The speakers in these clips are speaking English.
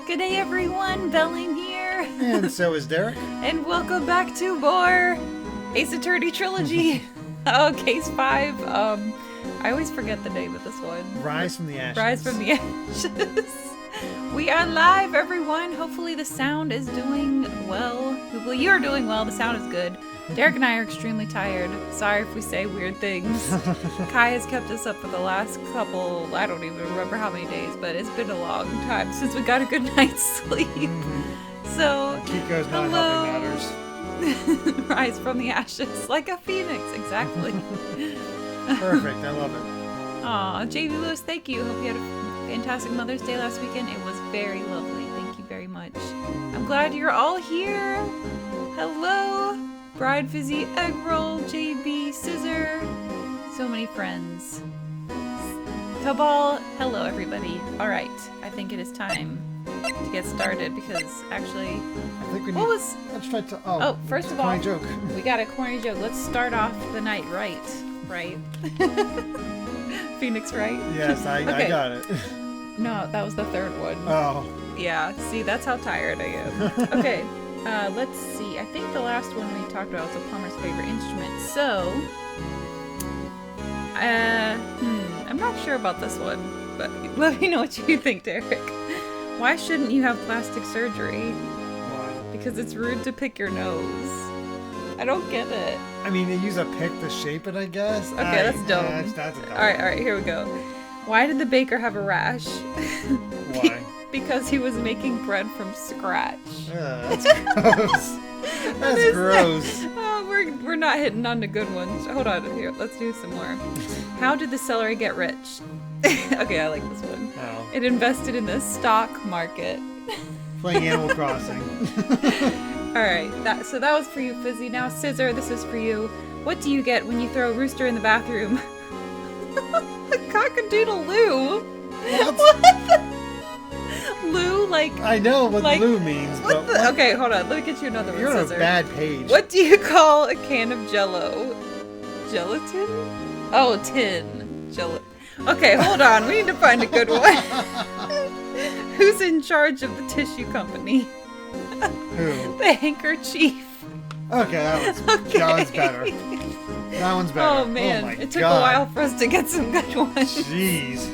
Good day, everyone. BelleAim here. And so is Derek. And welcome back to more Ace Attorney Trilogy. Case 5. I always forget the name of this one. Rise from the Ashes. Rise from the Ashes. We are live, everyone. Hopefully the sound is doing well. Hopefully you're doing well. The sound is good. Derek and I are extremely tired. Sorry if we say weird things. Kai has kept us up for the last couple, I don't even remember how many days, but it's been a long time since we got a good night's sleep. So, Kiko's not helping matters. Rise from the ashes like a phoenix, exactly. Perfect, I love it. Aw, JB Lewis, thank you. Hope you had a fantastic Mother's Day last weekend. It was very lovely. Thank you very much. I'm glad you're all here. Hello. Bride Fizzy, Egg Roll, JB, Scissor, so many friends. Cabal, hello everybody. Alright, I think it is time to get started because actually, I think we need, let's try to, oh, first of all, corny joke. We got a corny joke. Let's start off the night right. Phoenix Wright? Yes, I got it. No, that was the third one. Oh. Yeah, see, that's how tired I am. Okay. Let's see. I think the last one we talked about was a plumber's favorite instrument. So, I'm not sure about this one, but let me know what you think, Derek. Why shouldn't you have plastic surgery? Why? Because it's rude to pick your nose. I don't get it. I mean, they use a pick to shape it, I guess. Okay, that's dumb. That's a dumb. Alright, here we go. Why did the baker have a rash? Why? Because he was making bread from scratch. That's gross. That's gross. Oh, we're not hitting on the good ones. Hold on, here, let's do some more. How did the celery get rich? Okay, I like this one. Oh. It invested in the stock market. Playing Animal Crossing. Alright, so that was for you, Fizzy. Now, Scissor, this is for you. What do you get when you throw a rooster in the bathroom? A cock-a-doodle-loo. What? Lou, like... I know what like, Lou means, but... Okay, hold on. Let me get you another one, You're on Scissor. a bad page. What do you call a can of Jell-O? Gelatin? Oh, tin. Okay, hold on. We need to find a good one. Who's in charge of the tissue company? Who? The handkerchief. Okay, that one's better. That one's better. Oh, man. Oh my It took God. a while for us to get some good ones. Jeez.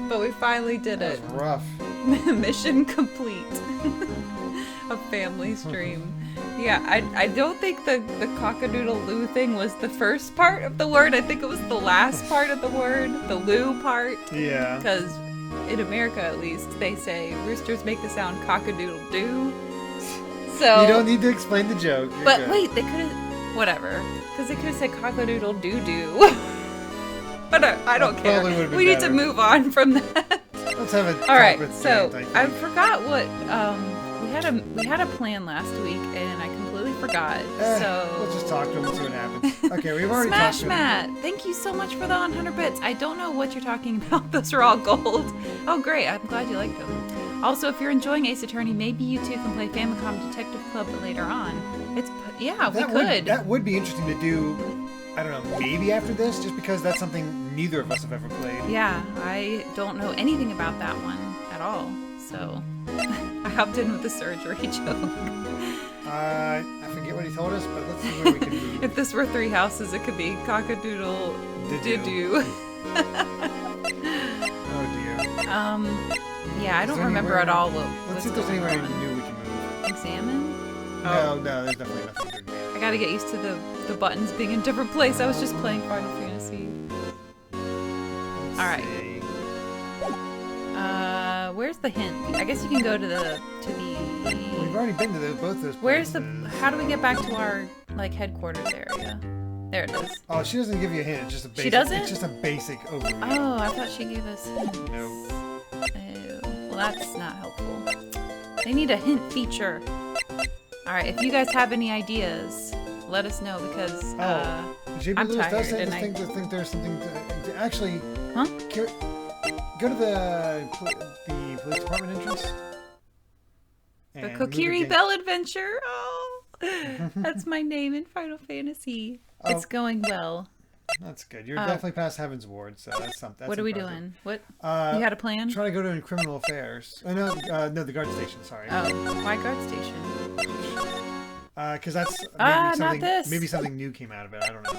But we finally did That it. was rough. Mission complete. A family stream. Yeah, I don't think the cock-a-doodle-loo thing was the first part of the word. I think it was the last part of the word, the loo part. Yeah. Because in America, at least, they say roosters make the sound cock-a-doodle-doo. So. You don't need to explain the joke. You're But good. wait, they could have, whatever. Because they could have said cock-a-doodle-doo-doo. But I don't That care. probably would've been We need better. to move on from that. Let's have a talk All right, with so Grant, I think. forgot what we had a plan last week, and I completely forgot. So We'll just talk to him and see what happens. Okay, we've already Smash talked to him. Matt, thank you so much for the 100 bits. I don't know what you're talking about. Those are all gold. Oh, great! I'm glad you liked them. Also, if you're enjoying Ace Attorney, maybe you two can play Famicom Detective Club later on. We could. That would be interesting to do. I don't know, maybe after this, just because that's something neither of us have ever played. Yeah, I don't know anything about that one at all, so I hopped in with the surgery joke. I forget what he told us, but let's see where we can move. If this were 3 houses, it could be cock-a-doodle doo-doo. Oh dear. Yeah, I don't remember at all what Let's what's see if there's going anywhere on. new we can move. Examine? No, there's definitely nothing good. I gotta get used to the buttons being in a different place. I was just playing Final Fantasy. Alright. Where's the hint? I guess you can go to the We've already been to both those Where's places. how do we get back to our, like, headquarters area? There it is. Oh, she doesn't give you a hint. It's just a basic. She doesn't? It's just a basic overview. Oh, I thought she gave us hints. No. Well, that's not helpful. They need a hint feature. Alright, if you guys have any ideas, let us know because JB I'm Lewis does tired say and to think there's something to actually. Huh? Go to the police department entrance. The and move Kokiri again. Bell Adventure. Oh, that's my name in Final Fantasy. Oh. It's going well. That's good. You're definitely past Heaven's Ward, so that's something. What are we doing? What? You had a plan? Trying to go to criminal affairs. Oh, no, the guard station. Sorry. Oh, why guard station? Because that's maybe something new came out of it. I don't know.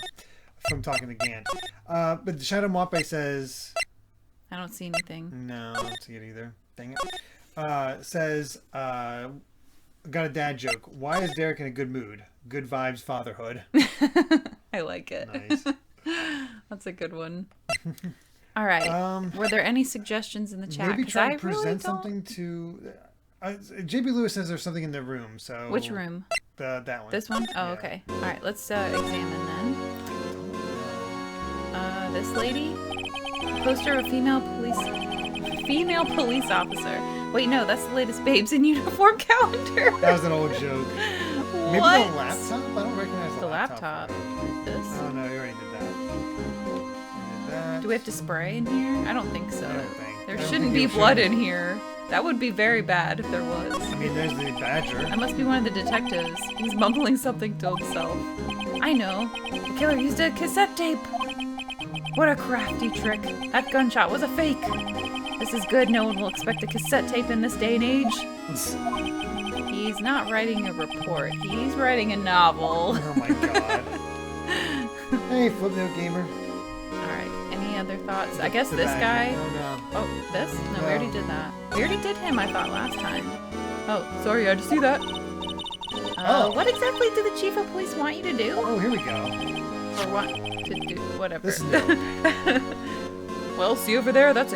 From talking to Gant. But Shadow Mwape says... I don't see anything. No, I don't see it either. Dang it. Says, got a dad joke. Why is Derek in a good mood? Good vibes, fatherhood. I like it. Nice. That's a good one. All right. Were there any suggestions in the chat? Maybe try to present really something to... JB Lewis says there's something in the room, so... Which room? That one. This one? Oh, yeah. Okay. All right, let's examine then. This lady? Poster of a female police officer. Wait, no, that's the latest Babes in Uniform calendar. That was an old joke. What? Maybe the laptop? I don't recognize The laptop. This? Oh, no, you already did that. Do we have to spray in here? I don't think so. I don't think. There shouldn't be blood in here. That would be very bad if there was. I mean, there's the badger. I must be one of the detectives. He's mumbling something to himself. I know. The killer used a cassette tape. What a crafty trick. That gunshot was a fake. This is good. No one will expect a cassette tape in this day and age. He's not writing a report. He's writing a novel. Oh my god. Hey, Footnote Gamer. Alright, any other thoughts? I guess this guy... Oh, no. Oh, this? No, we already did that. We already did him, I thought, last time. Oh, sorry, I just see that. What exactly did the chief of police want you to do? Oh, here we go. Or want to do whatever. This is Well, see over there? That's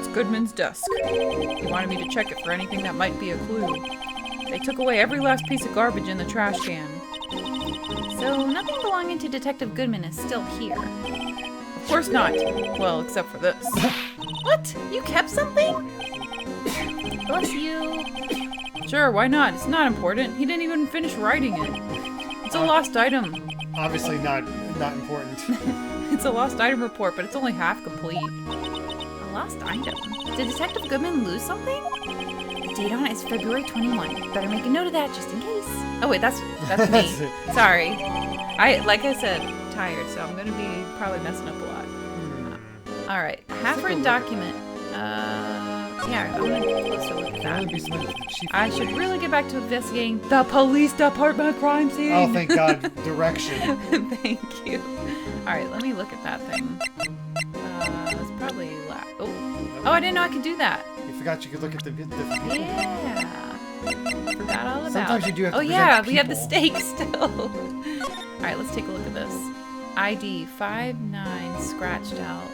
Goodman's desk. He wanted me to check it for anything that might be a clue. They took away every last piece of garbage in the trash can. So, nothing belonging to Detective Goodman is still here. Of course not. Well, except for this. What? You kept something? Bless you. Sure, why not? It's not important. He didn't even finish writing it. It's a lost item. Obviously not important. It's a lost item report, but it's only half complete. A lost item? Did Detective Goodman lose something? The date on it is February 21. Better make a note of that just in case. Oh wait, that's me. Sorry. Like I said, tired, so I'm gonna be probably messing up a lot. Alright, half-written document. Yeah, I'm gonna take a closer look at that. I should really get back to investigating the police department crime scene. Oh, thank God. Direction. Thank you. Alright, let me look at that thing. It's probably Oh, I didn't know I could do that. You forgot you could look at the people. Yeah. Forgot all about it. Sometimes you do have to Oh yeah, present we have the people. stakes still. Alright, let's take a look at this. ID 59 scratched out.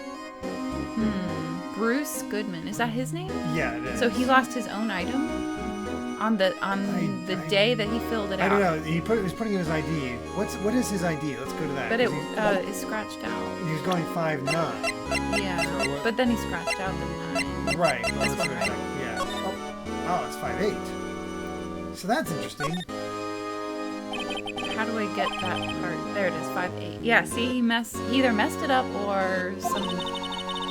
Bruce Goodman. Is that his name? Yeah, it is. So he lost his own item on the day that he filled it out. I don't know. He was putting in his ID. What is his ID? Let's go to that. But it is scratched out. He was going 5'9". Yeah. So, but then he scratched out the 9. Right. This Well, one, right? Yeah. Oh, it's 5'8". So that's interesting. How do I get that part? There it is, 5'8". Yeah, see, he either messed it up or some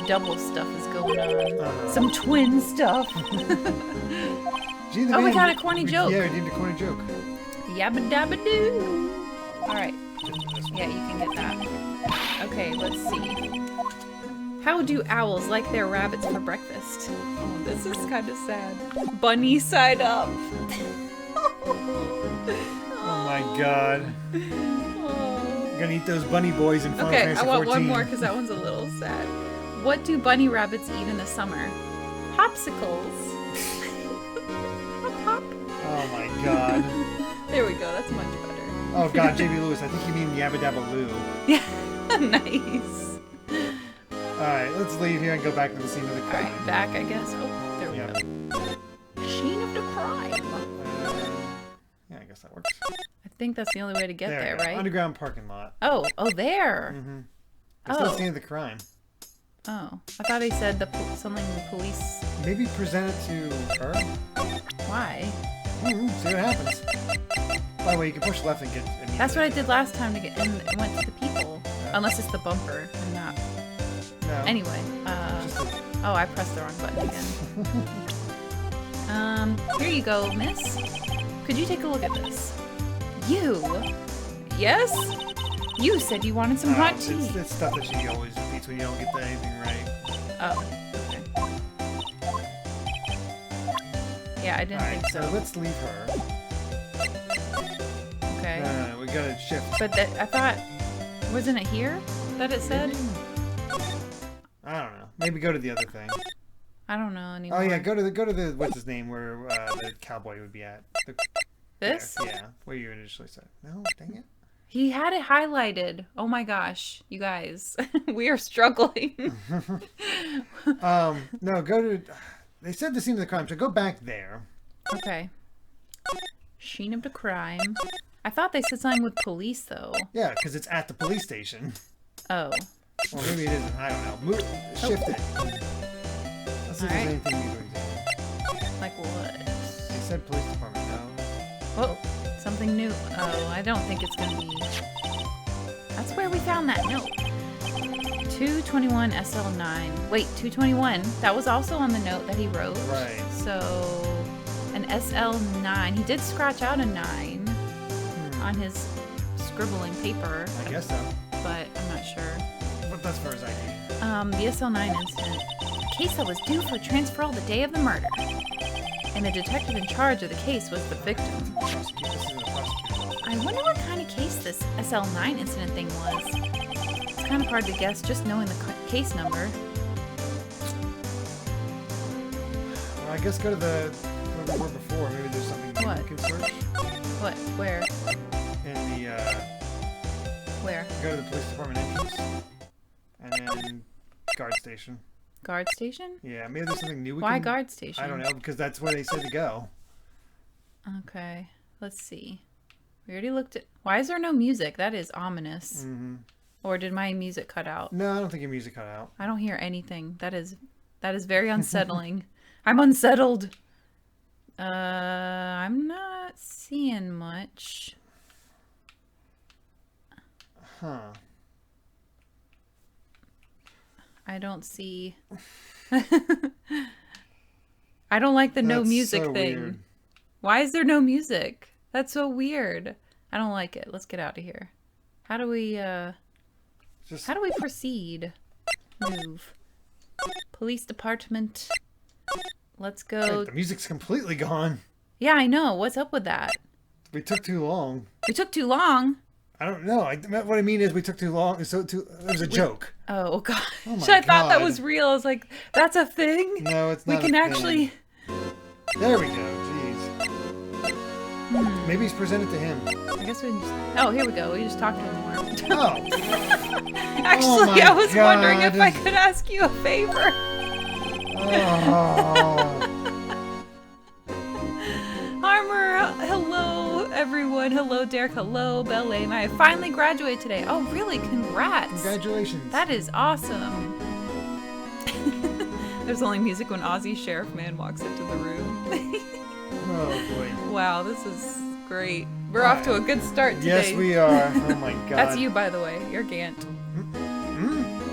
double stuff is going on. Some twin stuff. Gee, Oh, we got a corny joke. Yeah, we did a corny joke. Yabba dabba doo. Alright. Yeah, you can get that. Okay, let's see. How do owls like their rabbits for breakfast? Oh, this is kind of sad. Bunny side up. Oh my god. You're gonna eat those bunny boys in Final Fantasy 14. I want one more because that one's a little sad. What do bunny rabbits eat in the summer? Popsicles. Hop hop. Oh my god. There we go, that's much better. Oh god, JB Lewis, I think you mean Yabba Dabba Loo. Yeah, nice. Alright, let's leave here and go back to the scene of the crime. Alright, back I guess. Oh, there we go. Scene of the crime. Yeah, I guess that works. I think that's the only way to get there, right? Underground parking lot. Oh, there. Mm-hmm. That's the scene of the crime. Oh, I thought he said something the police. Maybe present it to her? Why? See what happens. By the way, you can push left and get... That's what I did last time to get, and it went to the people. Yeah. Unless it's the bumper and not. No. Anyway, oh, I pressed the wrong button again. Here you go, miss. Could you take a look at this? You? Yes? You said you wanted some hot tea. It's stuff that she always repeats when you don't get anything right. Oh, okay. Yeah, I didn't think so. So let's leave her. Okay. We gotta shift. But I thought, wasn't it here that it said? I don't know. Maybe go to the other thing. I don't know anymore. Oh yeah, go to the what's his name where the cowboy would be at. This? There, yeah, where you initially said. No, dang it. He had it highlighted. Oh my gosh, you guys, we are struggling. No, go to. They said the scene of the crime, so go back there. Okay. Scene of the crime. I thought they said something with police though. Yeah, because it's at the police station. Oh. Or maybe it isn't. I don't know. Shift it. Let's see if there's anything new. Like what? They said police department. No. Whoa. Something new. Oh, I don't think it's gonna be. That's where we found that note. 221 SL9. Wait, 221. That was also on the note that he wrote. Right. So, an SL9. He did scratch out a 9 on his scribbling paper. I guess so. But I'm not sure. But that's for his ID. The SL9 incident. A case that was due for transferal the day of the murder. And the detective in charge of the case was the victim. I wonder what kind of case this SL9 incident thing was. It's kind of hard to guess just knowing the case number. Well, I guess go to where we were before. Maybe there's something new you can search. What? Where? In the, Where? Go to the police department entrance. And then guard station. Guard station? Yeah, maybe there's something new we can... Why guard station? I don't know, because that's where they said to go. Okay, let's see. We already looked at... Why is there no music? That is ominous. Mm-hmm. Or did my music cut out? No, I don't think your music cut out. I don't hear anything. That is very unsettling. I'm unsettled. I'm not seeing much. Huh. I don't see... I don't like the no music thing. Weird. Why is there no music? That's so weird. I don't like it. Let's get out of here. How do we proceed? Move. Police department. Let's go. Wait, the music's completely gone. Yeah, I know. What's up with that? We took too long. We took too long? I don't know. What I mean is we took too long. It was a joke. Oh, God. Oh my I thought that was real. I was like, that's a thing? No, it's not. We can actually... There we go. Jeez. Maybe he's presented to him. I guess we can just... Oh, here we go. We just talked to him more. Oh. Actually, I was wondering if I could ask you a favor. Oh. Armor, hello everyone. Hello Derek, hello BelleAim. I finally graduated today. Oh really? Congrats. Congratulations. That is awesome. There's only music when Ozzy Sheriff Man walks into the room. Oh boy. Wow, this is great. We're off to a good start today. Yes, we are. Oh my God. That's you, by the way. You're Gant.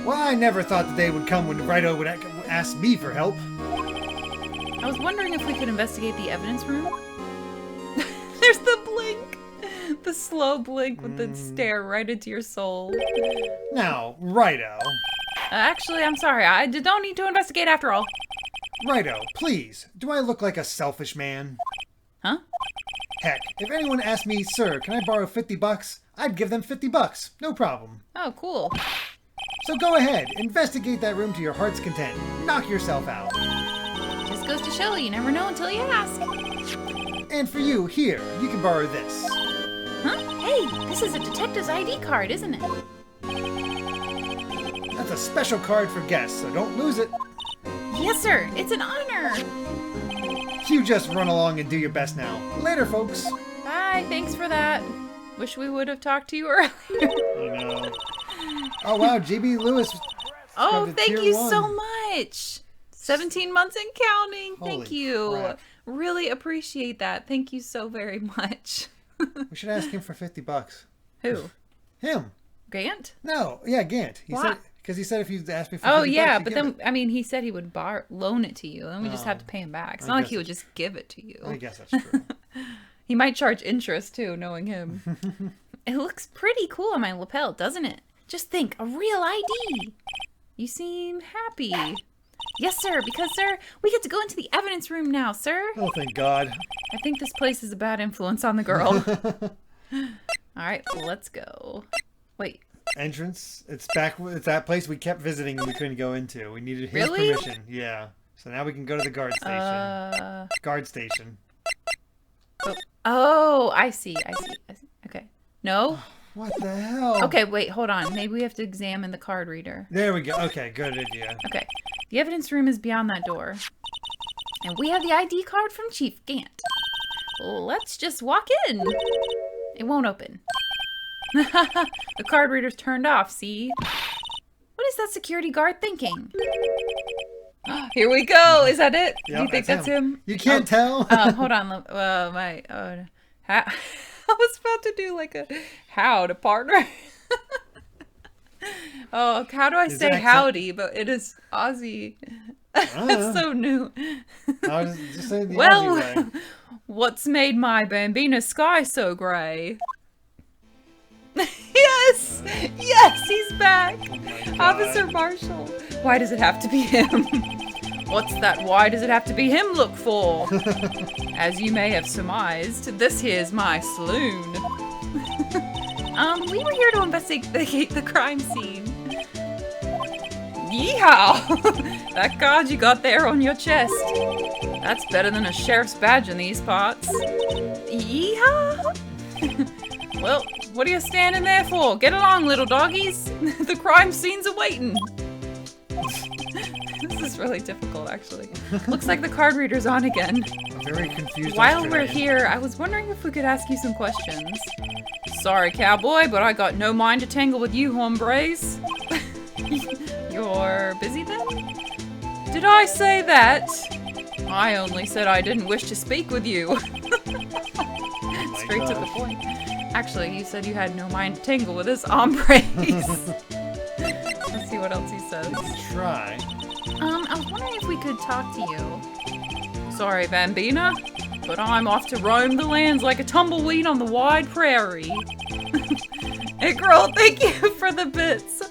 Well, I never thought the day would come when Wright would ask me for help. I was wondering if we could investigate the evidence room. There's the blink. The slow blink with the stare right into your soul. Now, Righto. Actually, I'm sorry. I don't need to investigate after all. Righto, please. Do I look like a selfish man? Huh? Heck, if anyone asked me, sir, can I borrow $50? I'd give them $50. No problem. Oh, cool. So go ahead, investigate that room to your heart's content. Knock yourself out. Just goes to show you never know until you ask. And for you, here, you can borrow this. Huh? Hey, this is a detective's ID card, isn't it? That's a special card for guests, so don't lose it. Yes, sir. It's an honor. You just run along and do your best now. Later, folks. Bye. Thanks for that. Wish we would have talked to you earlier. I know. Oh, wow. GB Lewis. Oh, thank you so much. 17 months and counting. Thank you. Crap. Really appreciate that. Thank you so very much. We should ask him for $50. Who? Him. Gant? No. Yeah, Gant. He said because he said if you asked me for $50, yeah, but then I mean he said he would loan it to you, and we just have to pay him back. It's not like he would just give it to you. I guess that's true. He might charge interest too, knowing him. It looks pretty cool on my lapel, doesn't it? Just think, a real ID. You seem happy. Yes, sir, because, sir, we get to go into the evidence room now, sir. Oh, thank God. I think this place is a bad influence on the girl. All right, let's go. Wait. Entrance? It's back. It's that place we kept visiting and we couldn't go into. We needed his permission. Yeah. So now we can go to the guard station. Guard station. Oh, I see. Okay. No? What the hell? Okay, wait, hold on. Maybe we have to examine the card reader. There we go. Okay, good idea. Okay. The evidence room is beyond that door. And we have the ID card from Chief Gant. Let's just walk in. It won't open. The card reader's turned off, see? What is that security guard thinking? Here we go. Is that it? Yep, Do you think that's him? You can't tell. Hold on. I was about to do like a how to partner. Oh, how do I say howdy? But it is Aussie. It's so new. I was just saying the Aussie way. What's made my Bambina sky so grey? Yes! Yes, he's back! Oh Officer Marshall. Why does it have to be him? What's that why does it have to be him look for? As you may have surmised, this here's my saloon. We were here to investigate the crime scene. Yeehaw! That card you got there on your chest. That's better than a sheriff's badge in these parts. Yeehaw! Well, what are you standing there for? Get along, little doggies. The crime scene's awaiting. This is really difficult, actually. Looks like the card reader's on again. I'm very confused. While we're here, I was wondering if we could ask you some questions. Sorry, cowboy, but I got no mind to tangle with you, hombres. You're busy then? Did I say that? I only said I didn't wish to speak with you. Straight to the point. Actually, you said you had no mind to tangle with us hombres. Let's see what else he says. Try. I was wondering if we could talk to you. Sorry, Bambina, but I'm off to roam the lands like a tumbleweed on the wide prairie. Hey girl, thank you for the bits.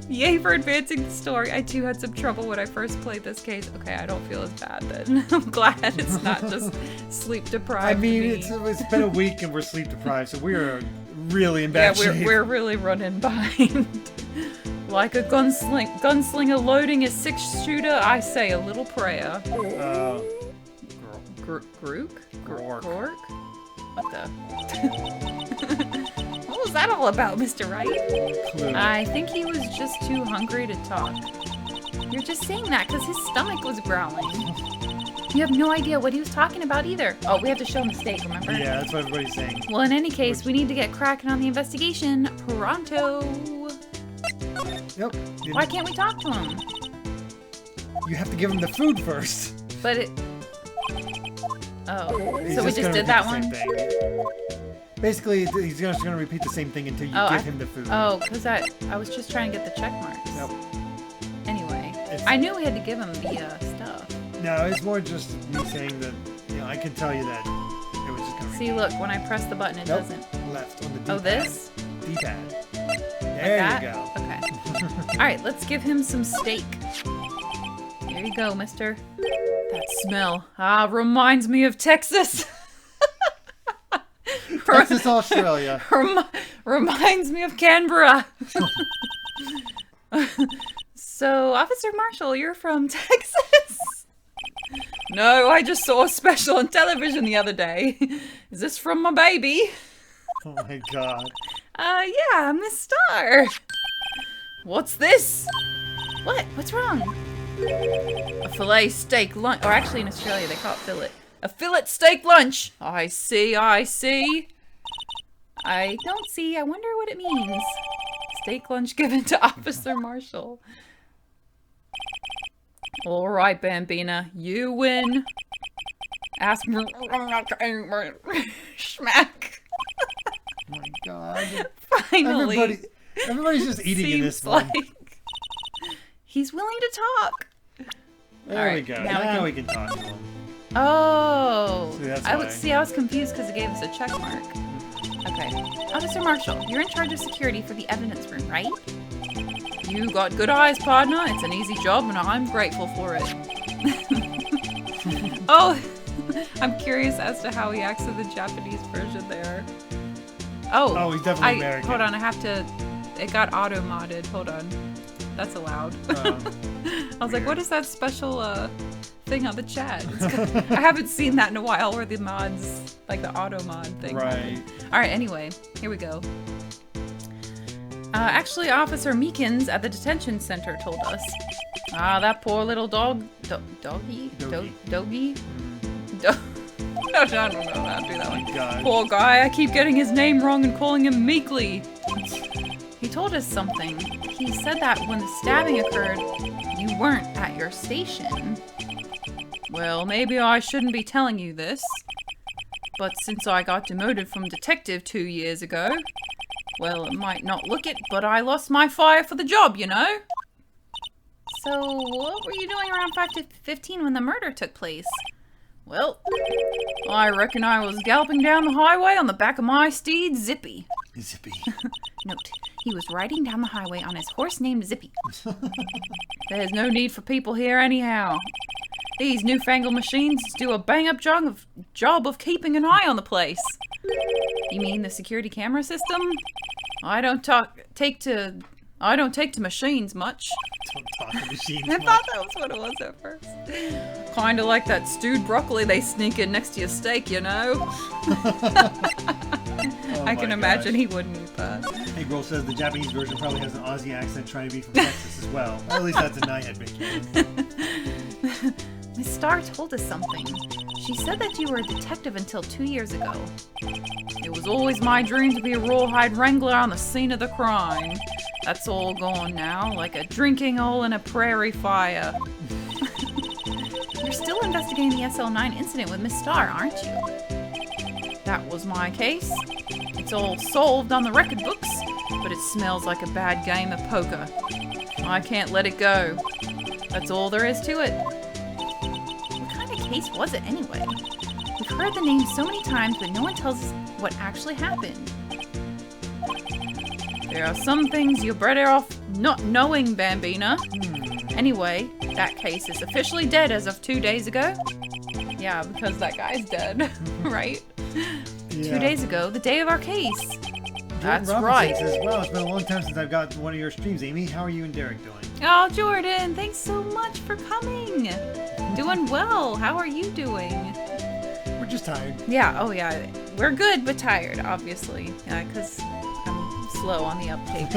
Yay for advancing the story. I too had some trouble when I first played this case. Okay, I don't feel as bad then. I'm glad it's not just sleep deprived. I mean, it's been a week and we're sleep deprived, so we are really in bad shape. We're really running behind. Like a gunslinger loading a 6-shooter, I say a little prayer. Grook? What the? What was that all about, Mr. Wright? I think he was just too hungry to talk. You're just saying that because his stomach was growling. You have no idea what he was talking about either. Oh, we have to show him the steak, remember? Yeah, that's what everybody's saying. Well, in any case, we need to get cracking on the investigation pronto. Yep. Why can't we talk to him? You have to give him the food first. But it... Oh, so we just did that one? Basically, he's just going to repeat the same thing until you give him the food. Oh, because I was just trying to get the check marks. Nope. Anyway, I knew we had to give him the stuff. No, it's more just me saying that, you know, I can tell you that it was just going to See, look, when I press the button, it doesn't. Left on the D-pad. Oh, this? D-pad. There you go. Okay. Alright, let's give him some steak. Here you go, mister. That smell. Reminds me of Texas. Texas, Australia. Reminds me of Canberra. So, Officer Marshall, you're from Texas? No, I just saw a special on television the other day. Is this from my baby? Oh my god. Yeah, Miss Star. What's this? What? What's wrong? A fillet steak lunch. Or actually in Australia they call it fillet. A fillet steak lunch. I see, I see. I don't see. I wonder what it means. Steak lunch given to Officer Marshall. All right, Bambina, you win. Ask Schmack. Oh my god. Finally. Everybody's just eating in this one. Like he's willing to talk. There we go. Now we can talk to him. Oh. See, that's I was confused because it gave us a check mark. Okay. Officer Marshall, you're in charge of security for the evidence room, right? You got good eyes, partner. It's an easy job, and I'm grateful for it. Oh, I'm curious as to how he acts in the Japanese version there. Oh, he's definitely American. Hold on, I have to... It got auto-modded. Hold on. That's allowed. I was like, what is that special thing on the chat? I haven't seen that in a while where the mods, like the auto-mod thing. Right. Alright, anyway. Here we go. Actually, Officer Meekins at the detention center told us. That poor little dog... Doggy? Doggy? No, I don't know how to do that one. God. Poor guy, I keep getting his name wrong and calling him Meekly. He told us something. He said that when the stabbing occurred, you weren't at your station. Well, maybe I shouldn't be telling you this, but since I got demoted from detective 2 years ago, well, it might not look it, but I lost my fire for the job, you know? So, what were you doing around 5 to 15 when the murder took place? Well, I reckon I was galloping down the highway on the back of my steed, Zippy. Zippy. Note, he was riding down the highway on his horse named Zippy. There's no need for people here anyhow. These newfangled machines do a bang-up job of keeping an eye on the place. You mean the security camera system? I don't take to machines much. Don't talk to machines I thought that was what it was at first. Kinda like that stewed broccoli they sneak in next to your steak, you know? I can imagine he wouldn't eat that. Hey, Girl says the Japanese version probably has an Aussie accent trying to be from Texas as well. Or at least that's a night had been canon. Miss Starr told us something. She said that you were a detective until 2 years ago. It was always my dream to be a rawhide wrangler on the scene of the crime. That's all gone now, like a drinking hole in a prairie fire. You're still investigating the SL9 incident with Miss Starr, aren't you? That was my case. It's all solved on the record books, but it smells like a bad game of poker. I can't let it go. That's all there is to it. What kind of case was it anyway? We've heard the name so many times, but no one tells us what actually happened. There are some things you're better off not knowing, Bambina. Anyway, that case is officially dead as of 2 days ago. Yeah, because that guy's dead, right? Yeah. 2 days ago, the day of our case. That's right. Says, well, it's been a long time since I've got one of your streams, Amy. How are you and Derek doing? Oh, Jordan, thanks so much for coming. Doing well. How are you doing? We're just tired. Yeah, oh yeah. We're good, but tired, obviously. Yeah, because I'm slow on the uptake.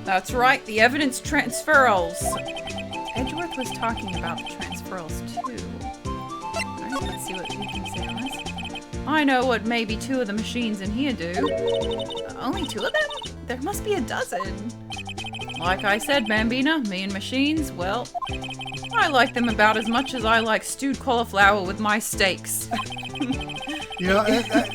That's right, the evidence transferals. Edgeworth was talking about the transferals too. Alright, let's see what we can say on this. I know what maybe 2 of the machines in here do. Only 2 of them? There must be a dozen. Like I said, Bambina, me and machines, well, I like them about as much as I like stewed cauliflower with my steaks. You know,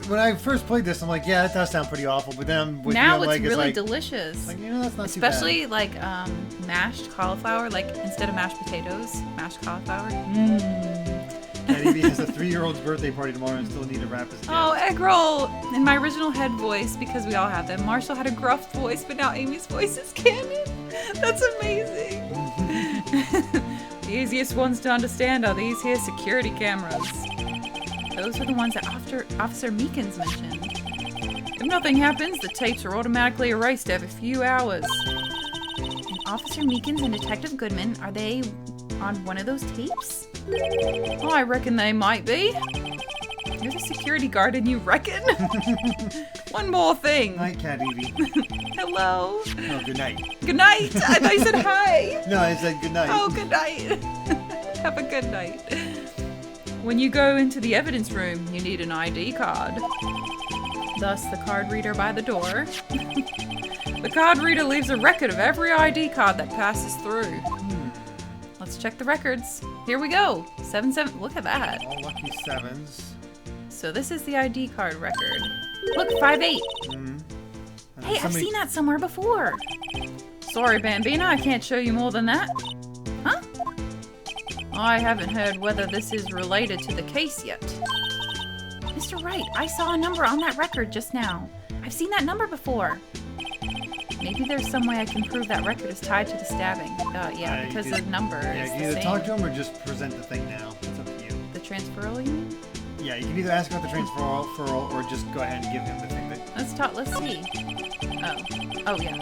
when I first played this, I'm like, yeah, that does sound pretty awful. But then with now you, it's really like, delicious. Like, you know, that's not especially too bad. like mashed cauliflower, like instead of mashed potatoes, mashed cauliflower. Eddie has a 3-year-old's birthday party tomorrow and still need to wrap his gift. Oh, egg roll! In my original head voice, because we all have them. Marshall had a gruff voice, but now Amy's voice is canon. That's amazing. The easiest ones to understand are these here security cameras. Those are the ones that Officer Meekins mentioned. If nothing happens, the tapes are automatically erased every few hours. And Officer Meekins and Detective Goodman, are they on one of those tapes? Oh, I reckon they might be. You're the security guard and you reckon? One more thing. Night, Cat Evie. Hello. No, good night. Good night. I thought you said hi. No, I said good night. Oh, good night. Have a good night. When you go into the evidence room, you need an ID card. Thus, the card reader by the door. The card reader leaves a record of every ID card that passes through. Let's check the records. Here we go. 7-7. Look at that. All lucky 7s. So this is the ID card record. Look, 5-8. Hey, I've seen that somewhere before. Sorry, Bambina, I can't show you more than that. Huh? I haven't heard whether this is related to the case yet. Mr. Officer Wright, I saw a number on that record just now. I've seen that number before. Maybe there's some way I can prove that record is tied to the stabbing. Yeah, because the number is the you can either talk to him or just present the thing now. It's up to you. The transferal, you mean? Yeah, you can either ask about the transferal or just go ahead and give him the thing. Let's talk. Let's see. Oh yeah.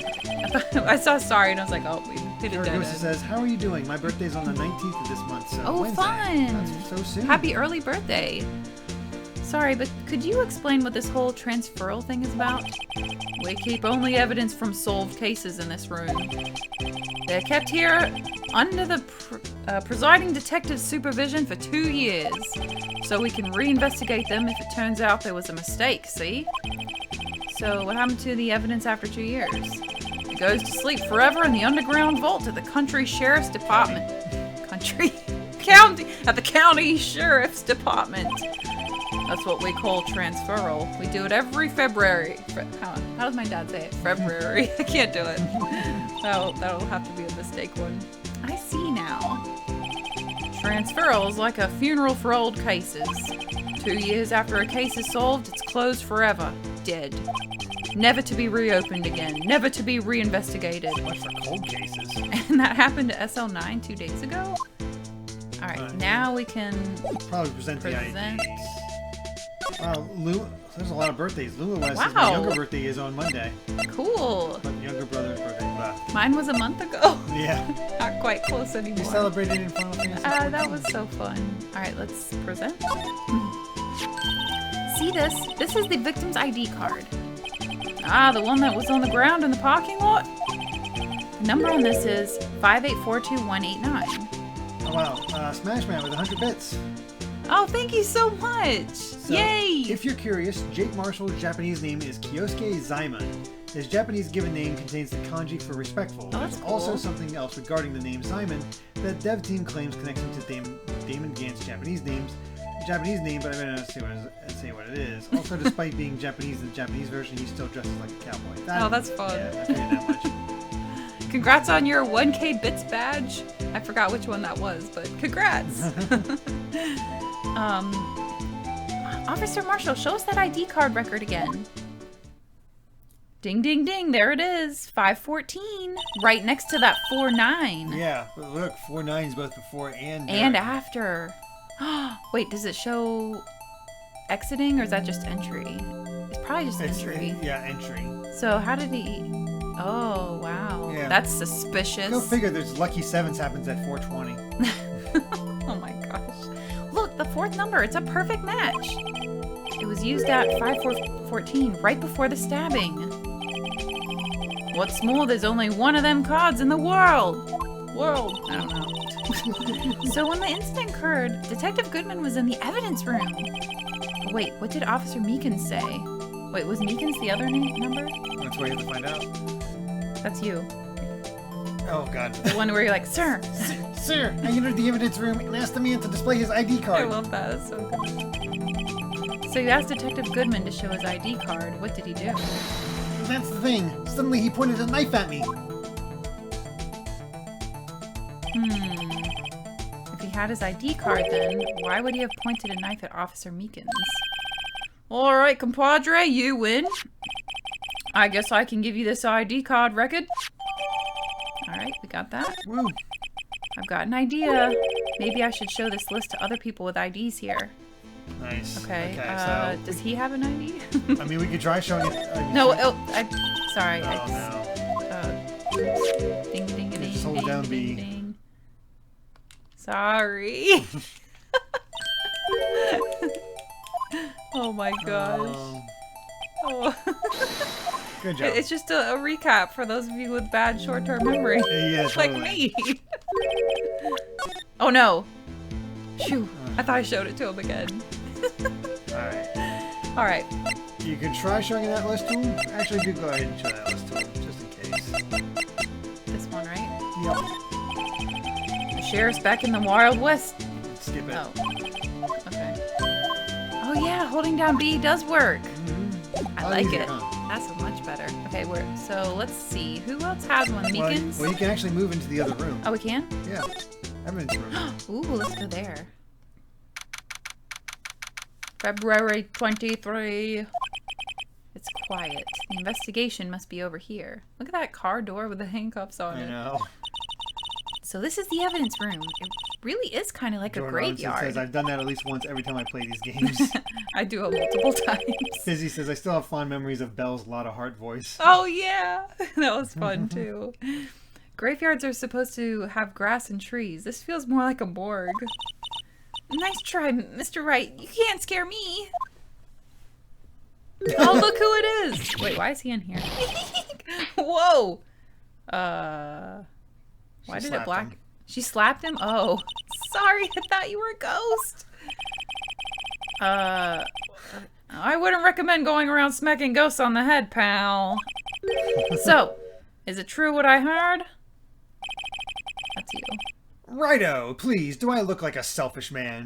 I saw sorry and I was like, oh, we did it. It says, "How are you doing? My birthday's on the 19th of this month, so oh, Wednesday." Fun! That's so soon. Happy early birthday. Sorry, but could you explain what this whole transferal thing is about? We keep only evidence from solved cases in this room. They're kept here under the presiding detective's supervision for 2 years, so we can reinvestigate them if it turns out there was a mistake, see? So what happened to the evidence after 2 years? It goes to sleep forever in the underground vault at the country sheriff's department. At the county sheriff's department. That's what we call transferal. We do it every February. How does my dad say it? February. I can't do it. That'll have to be a mistake one. I see now. Transferal is like a funeral for old cases. 2 years after a case is solved, it's closed forever. Dead. Never to be reopened again. Never to be reinvestigated. What's for cold cases? And that happened to SL9 2 days ago? Alright, now we can probably present the IDs. Wow, there's a lot of birthdays. Lula West says wow. my younger birthday is on Monday. Cool. But younger brother's birthday. Blah. Mine was a month ago. Yeah. Not quite close anymore. You celebrated in Final Fantasy? That was so fun. Alright, let's present. See this? This is the victim's ID card. Ah, the one that was on the ground in the parking lot? The number on this is 5842189. Oh wow, Smash Man with 100 bits. Oh, thank you so much! So, yay! If you're curious, Jake Marshall's Japanese name is Kyosuke Zaimon. His Japanese given name contains the kanji for respectful. Oh, that's There's cool. also something else regarding the name Simon that dev team claims connects him to Damon Gant's Japanese name, but I better not say what it is. Also, despite being Japanese in the Japanese version, he still dresses like a cowboy. That's fun. Yeah, I figured that much. Congrats on your 1K bits badge. I forgot which one that was, but congrats. Officer Marshall, show us that ID card record again. Ding, ding, ding. There it is. 514. Right next to that 49. Yeah, but look, 49 is both before and after. Wait, does it show exiting or is that just entry? It's probably just entry. Yeah, entry. So how did he... Oh, wow. Yeah. That's suspicious. Go figure there's Lucky Sevens happens at 420. Oh my gosh. Look, the fourth number. It's a perfect match. It was used at 5414, right before the stabbing. What's more, there's only one of them cards in the world. I don't know. So when the incident occurred, Detective Goodman was in the evidence room. Wait, what did Officer Meekins say? Wait, was Meekins the other number? That's where you have to find out. That's you. Oh, God. The one where you're like, sir. Sir, I entered the evidence room and asked the man to display his ID card. I love that. That's so good. So you asked Detective Goodman to show his ID card. What did he do? That's the thing. Suddenly he pointed a knife at me. If he had his ID card, then why would he have pointed a knife at Officer Meekins? Alright, compadre, you win. I guess I can give you this ID card record. Alright, we got that. Woo. I've got an idea. Maybe I should show this list to other people with IDs here. Nice. Okay, so does he have an ID? I mean, we could try showing it. No, sorry. Oh, no. Ding, ding, ding, Just hold ding, down ding, B. ding. Sorry. Oh my gosh. Oh. Good job. It's just a recap for those of you with bad short-term memory. Yeah, Like totally. me. Oh no. Phew. I thought I showed it to him again. Alright. Alright. You can try showing that list to him. Actually, do go ahead and show that list to him, just in case. This one, right? Yep. The sheriff's back in the Wild West. Skip it. Oh. Okay. Oh yeah, holding down B does work. I like it. That's much better. Okay, so let's see. Who else has one? Meekins? Well, you can actually move into the other room. Oh, we can? Yeah. Evidence room. Ooh, let's go there. February 23. It's quiet. The investigation must be over here. Look at that car door with the handcuffs on I it. know. So this is the evidence room. It really is kind of like Jordan a graveyard. Robinson says, I've done that at least once every time I play these games. I do it multiple times. Fizzy says, I still have fond memories of Belle's Lot of Heart voice. Oh yeah, that was fun too. Graveyards are supposed to have grass and trees. This feels more like a morgue. Nice try, Mr. Wright. You can't scare me. Oh, look who it is. Wait, why is he in here? Whoa. Why did it black? Him. She slapped him? Oh, sorry. I thought you were a ghost. I wouldn't recommend going around smacking ghosts on the head, pal. So, is it true what I heard? That's you. Righto, please, do I look like a selfish man?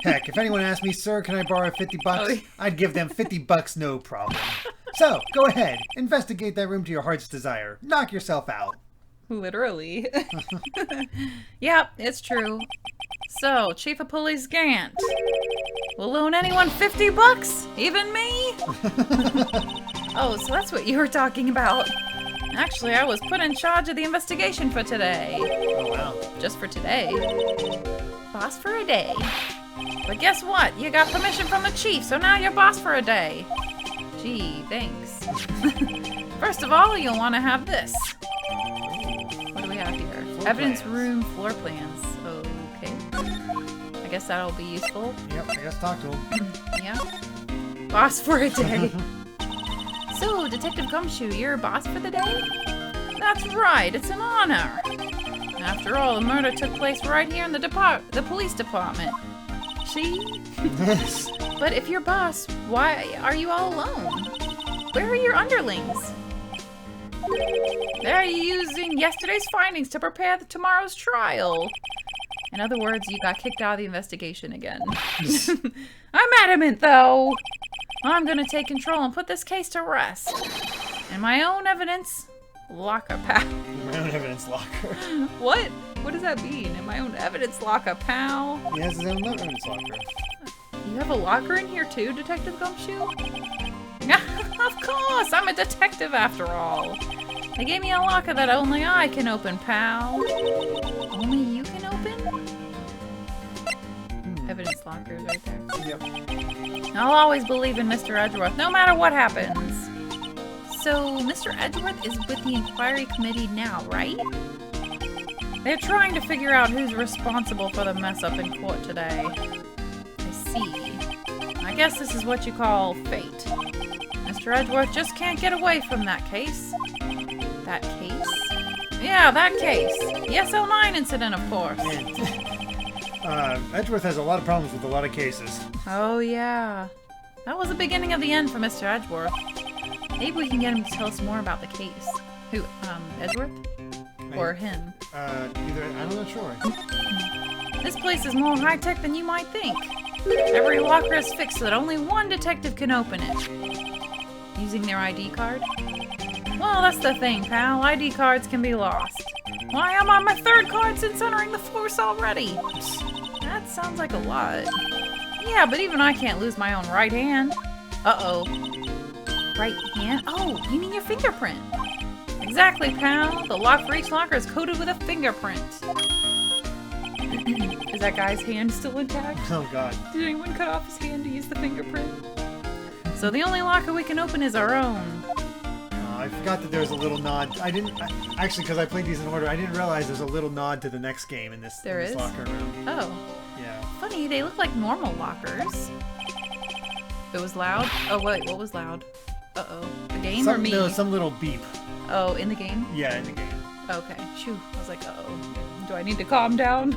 Heck, if anyone asked me, sir, can I borrow 50 bucks? Oh. I'd give them 50 bucks, no problem. So, go ahead, investigate that room to your heart's desire. Knock yourself out. Literally. Yep, it's true. So, Chief of Police Gant. Will loan anyone 50 bucks? Even me? Oh, so that's what you were talking about. Actually, I was put in charge of the investigation for today. Oh, wow. Just for today. Boss for a day. But guess what? You got permission from the chief, so now you're boss for a day. Gee, thanks. First of all, you'll want to have this. What do we have here? Evidence room floor plans. Okay. I guess that'll be useful. Yep, I guess talk to him. Yeah. Boss for a day. So, Detective Gumshoe, you're boss for the day? That's right, it's an honor. After all, the murder took place right here in the police department. See? But if you're boss, why are you all alone? Where are your underlings? They're using yesterday's findings to prepare tomorrow's trial. In other words, you got kicked out of the investigation again. I'm adamant, though. I'm gonna take control and put this case to rest. In my own evidence locker, pal. My own evidence locker. What? What does that mean? In my own evidence locker, pal? He has his own evidence locker. You have a locker in here too, Detective Gumshoe? Of course! I'm a detective after all. They gave me a locker that only I can open, pal. Only you can open? Evidence locker is right there. Yep. I'll always believe in Mr. Edgeworth, no matter what happens. So, Mr. Edgeworth is with the inquiry committee now, right? They're trying to figure out who's responsible for the mess up in court today. I see. I guess this is what you call fate. Mr. Edgeworth just can't get away from that case. That case? Yeah, that case. The SL9 incident, of course. Edgeworth has a lot of problems with a lot of cases. Oh, yeah. That was the beginning of the end for Mr. Edgeworth. Maybe we can get him to tell us more about the case. Who, Edgeworth? Or him? Either, I'm not sure. This place is more high-tech than you might think. Every locker is fixed so that only one detective can open it. Using their ID card? Well, that's the thing, pal. ID cards can be lost. Why, I'm on my third card since entering the force already. That sounds like a lot. Yeah, but even I can't lose my own right hand. Uh-oh. Right hand? Oh, you mean your fingerprint. Exactly, pal. The lock for each locker is coated with a fingerprint. Is that guy's hand still intact? Oh, God. Did anyone cut off his hand to use the fingerprint? So the only locker we can open is our own. I forgot that there was a little nod. Actually, because I played these in order, I didn't realize there's a little nod to the next game in this, locker room. Oh. Yeah. Funny, they look like normal lockers. It was loud? Oh, wait, what was loud? Uh-oh. The game or me? No, some little beep. Oh, in the game? Yeah, in the game. Okay. Shoo. I was like, uh-oh. Do I need to calm down?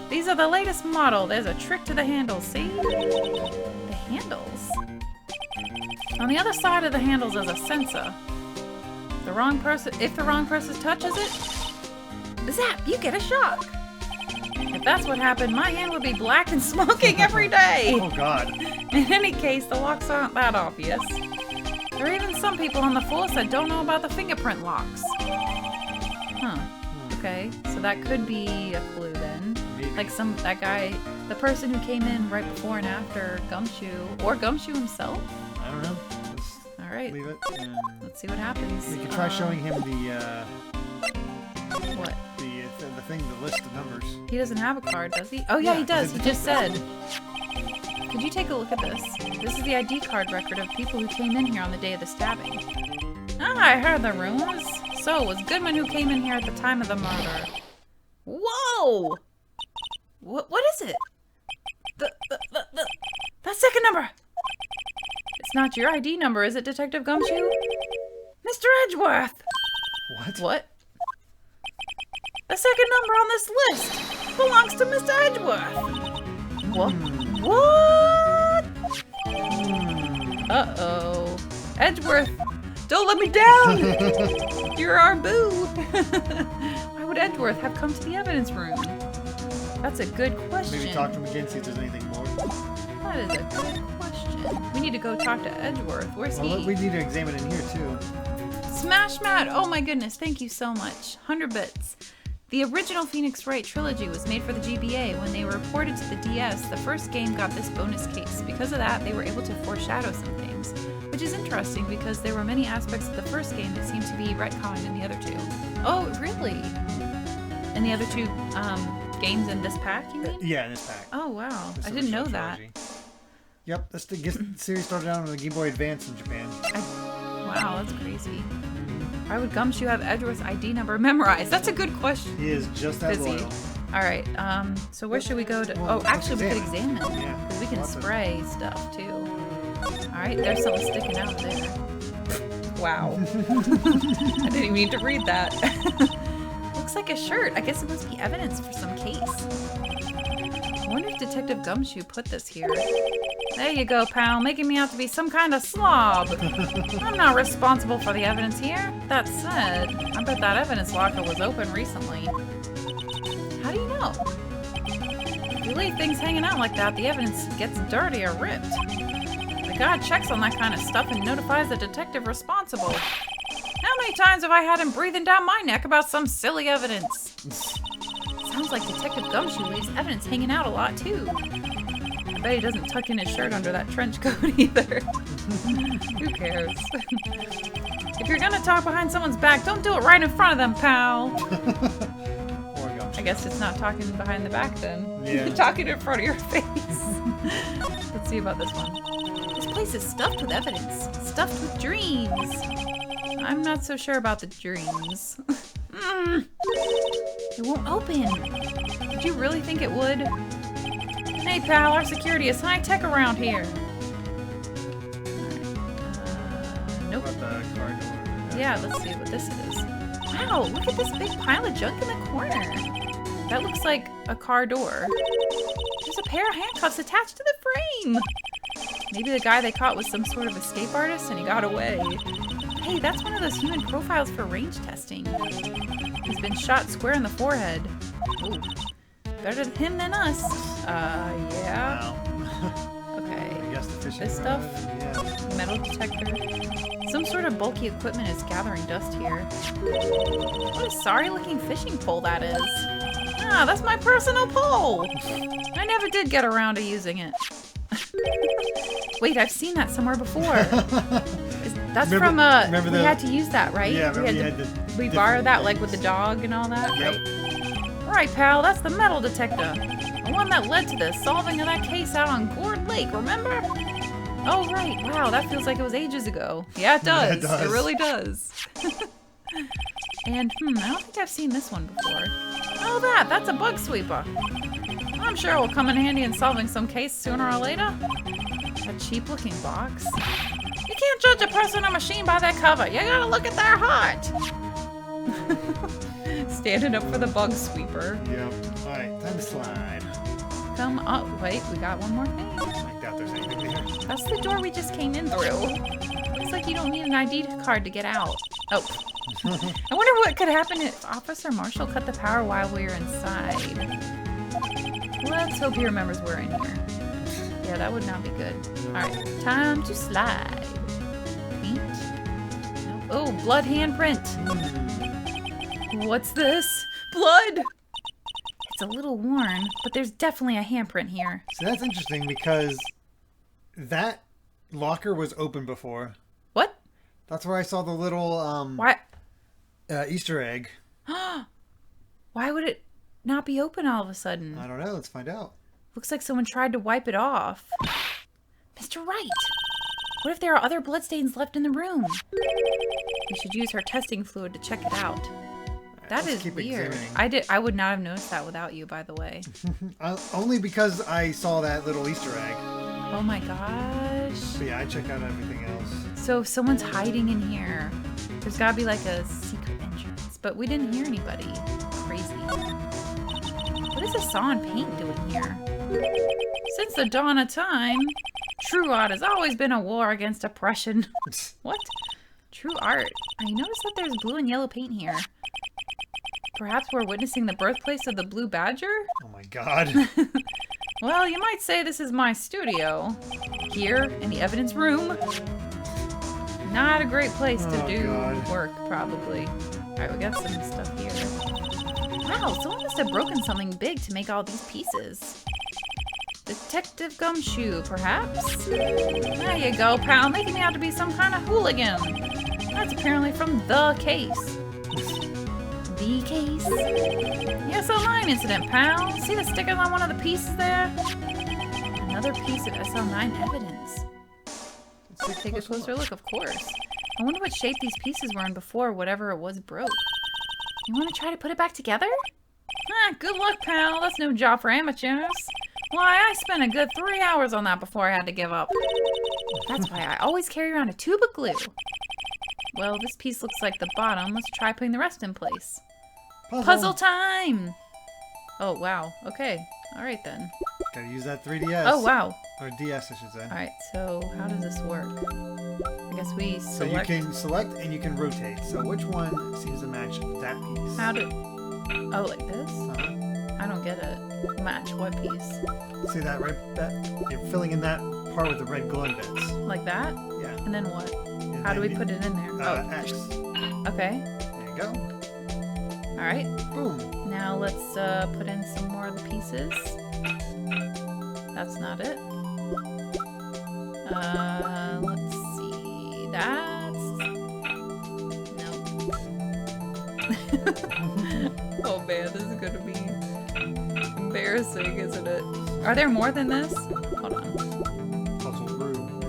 These are the latest model. There's a trick to the handles, see? The handles? On the other side of the handles is a sensor. If the wrong person touches it, zap, you get a shock. If that's what happened, my hand would be black and smoking every day. Oh, God. In any case, the locks aren't that obvious. There are even some people on the force that don't know about the fingerprint locks. Huh. Okay, so that could be a clue then. Maybe. Like that guy The person who came in right before and after Gumshoe, or Gumshoe himself? I don't know. Just All right. leave it. And Let's see what happens. we can try showing him the What? the thing, the list of numbers. He doesn't have a card, does he? Oh, yeah, Yeah, he does. He he's a just said. Could you take a look at this? This is the ID card record of people who came in here on the day of the stabbing. Ah, I heard the rumors. So it was Goodman who came in here at the time of the murder. Whoa! What is it? That second number! It's not your ID number, is it, Detective Gumshoe? Mr. Edgeworth! What? The second number on this list belongs to Mr. Edgeworth. What? What? Uh-oh. Edgeworth, don't let me down! You're our boo! Why would Edgeworth have come to the evidence room? That's a good question. Maybe talk to him again, see if there's anything more. That is a good question. We need to go talk to Edgeworth. Where's Well, he? we need to examine in here, too. Smash Mat! Oh my goodness, thank you so much. 100 bits. The original Phoenix Wright trilogy was made for the GBA. When they were ported to the DS, the first game got this bonus case. Because of that, they were able to foreshadow some things, which is interesting because there were many aspects of the first game that seemed to be retconned in the other two. Oh, really? In the other two games in this pack, you mean? Yeah, in this pack. Oh, wow. This I didn't know original that. trilogy. Yep, that's the series started out on the Game Boy Advance in Japan. Wow, that's crazy. Why would Gumshoe have Edgeworth's ID number memorized? That's a good question. He is just that Busy. loyal. All right. So where should we go to? Well, Oh, actually, we could let's examine. Yeah. Because we can Lots of- spray stuff too. All right. There's something sticking out there. Wow. I didn't mean to read that. Looks like a shirt. I guess it must be evidence for some case. I wonder if Detective Gumshoe put this here. There you go, pal, making me out to be some kind of slob. I'm not responsible for the evidence here. That said, I bet that evidence locker was open recently. How do you know? If you leave things hanging out like that, the evidence gets dirty or ripped. The guy checks on that kind of stuff and notifies the detective responsible. How many times have I had him breathing down my neck about some silly evidence? Sounds like Detective Gumshoe leaves evidence hanging out a lot, too. I bet he doesn't tuck in his shirt under that trench coat either. Who cares? If you're gonna talk behind someone's back, don't do it right in front of them, pal. I guess it's not talking behind the back then. Yeah. Talking in front of your face. Let's see about this one. This place is stuffed with evidence. Stuffed with dreams. I'm not so sure about the dreams. It won't open. Did you really think it would? Hey, pal, our security is high-tech around here. Nope. What about the card door? Yeah, let's see what this is. Wow, look at this big pile of junk in the corner. That looks like a car door. There's a pair of handcuffs attached to the frame. Maybe the guy they caught was some sort of escape artist and he got away. Hey, that's one of those human profiles for range testing. He's been shot square in the forehead. Ooh. Better him than us. Yeah. Wow. Okay. I guess the fishing This rod, stuff? Yeah. Metal detector. Some sort of bulky equipment is gathering dust here. What a sorry-looking fishing pole that is. Ah, that's my personal pole. I never did get around to using it. Wait, I've seen that somewhere before. That's from we had to use that, right? Yeah, we borrowed that like with the dog and all that, Yep. right? Right, pal, that's the metal detector. The one that led to the solving of that case out on Gourd Lake, remember? Oh, right. Wow, that feels like it was ages ago. Yeah, it does. Yeah, it does. It really does. And, I don't think I've seen this one before. Oh, that's a bug sweeper. I'm sure it will come in handy in solving some case sooner or later. A cheap-looking box. You can't judge a person or machine by their cover. You gotta look at their heart. Standing up for the bug sweeper. Yep. Alright, time to slide. Come up. Wait, we got one more thing. I doubt there's anything there. That's the door we just came in through. Looks like you don't need an ID card to get out. Oh. I wonder what could happen if Officer Marshall cut the power while we were inside. Let's hope he remembers we're in here. Yeah, that would not be good. Alright, time to slide. Paint. Nope. Oh, blood handprint. What's this? Blood! It's a little worn, but there's definitely a handprint here. So that's interesting because that locker was open before. What? That's where I saw the little Why? Easter egg. Why would it not be open all of a sudden? I don't know. Let's find out. Looks like someone tried to wipe it off. Mr. Wright! What if there are other bloodstains left in the room? We should use her testing fluid to check it out. That is weird. Examining. I would not have noticed that without you, by the way. Only because I saw that little Easter egg. Oh my gosh. But yeah, I checked out everything else. So if someone's hiding in here, there's gotta be like a secret entrance. But we didn't hear anybody. Crazy. What is a saw and paint doing here? Since the dawn of time, true art has always been a war against oppression. What? True art? I noticed that there's blue and yellow paint here. Perhaps we're witnessing the birthplace of the Blue Badger? Oh my god. Well, you might say this is my studio. Here, in the evidence room. Not a great place to do work, probably. Alright, we got some stuff here. Wow, someone must have broken something big to make all these pieces. Detective Gumshoe, perhaps? There you go, pal, making me out to be some kind of hooligan. That's apparently from The Case. The Case? The SL9 incident, pal. See the stickers on one of the pieces there? Another piece of SL9 evidence. Let's take a closer look, of course. I wonder what shape these pieces were in before whatever it was broke. You want to try to put it back together? Good luck, pal. That's no job for amateurs. Why, I spent a good 3 hours on that before I had to give up. That's why I always carry around a tube of glue. Well, this piece looks like the bottom. Let's try putting the rest in place. Puzzle time! Oh, wow. Okay. Alright then. Gotta use that 3DS. Oh, wow. Or DS, I should say. Alright, so how does this work? I guess we select... So you can select and you can rotate. So which one seems to match that piece? How do... Oh, like this? I don't get it. Match what piece? See that red... You're filling in that part with the red glowing bits. Like that? Yeah. And then what? And How do we then put it in there? X. Okay. There you go. Alright. Boom. Now let's put in some more of the pieces. That's not it. Let's see. That's... Nope. Oh man, this is gonna be embarrassing, isn't it? Are there more than this? Hold on. Puzzle room.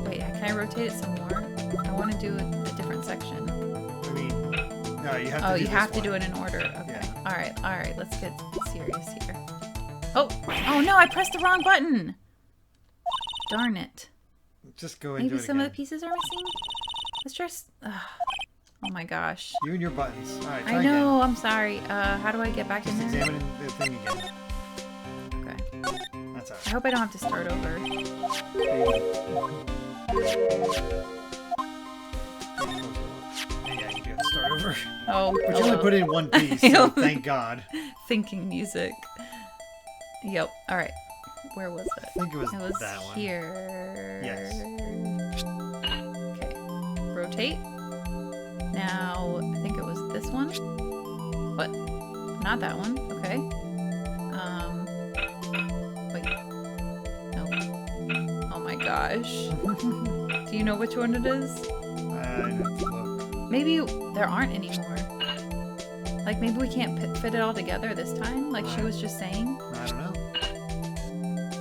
Wait, can I rotate it some more? I want to do a different section. I mean, no, you have to. Oh, do you this have to one. do it in order. Okay. Yeah. All right. Let's get serious here. Oh no! I pressed the wrong button. Darn it. Just go and Maybe do it some again. of the pieces are missing. Let's just. Oh my gosh. You and your buttons. All right, try I know. I'm sorry. How do I get back in Just there? examine the thing again. Okay. That's all I right. hope I don't have to start over. Yeah, you do have to start over. Oh. But you only put in one piece, so thank God. Thinking music. Yep. All right. Where was it? I think it was It that was one. here. Yes. Okay. Rotate. Now, I think it was this one. What? Not that one. Okay. Wait. No. Oh my gosh. Do you know which one it is? I'd have to look. Maybe there aren't any more. Like, maybe we can't fit it all together this time, like she was just saying. I don't know.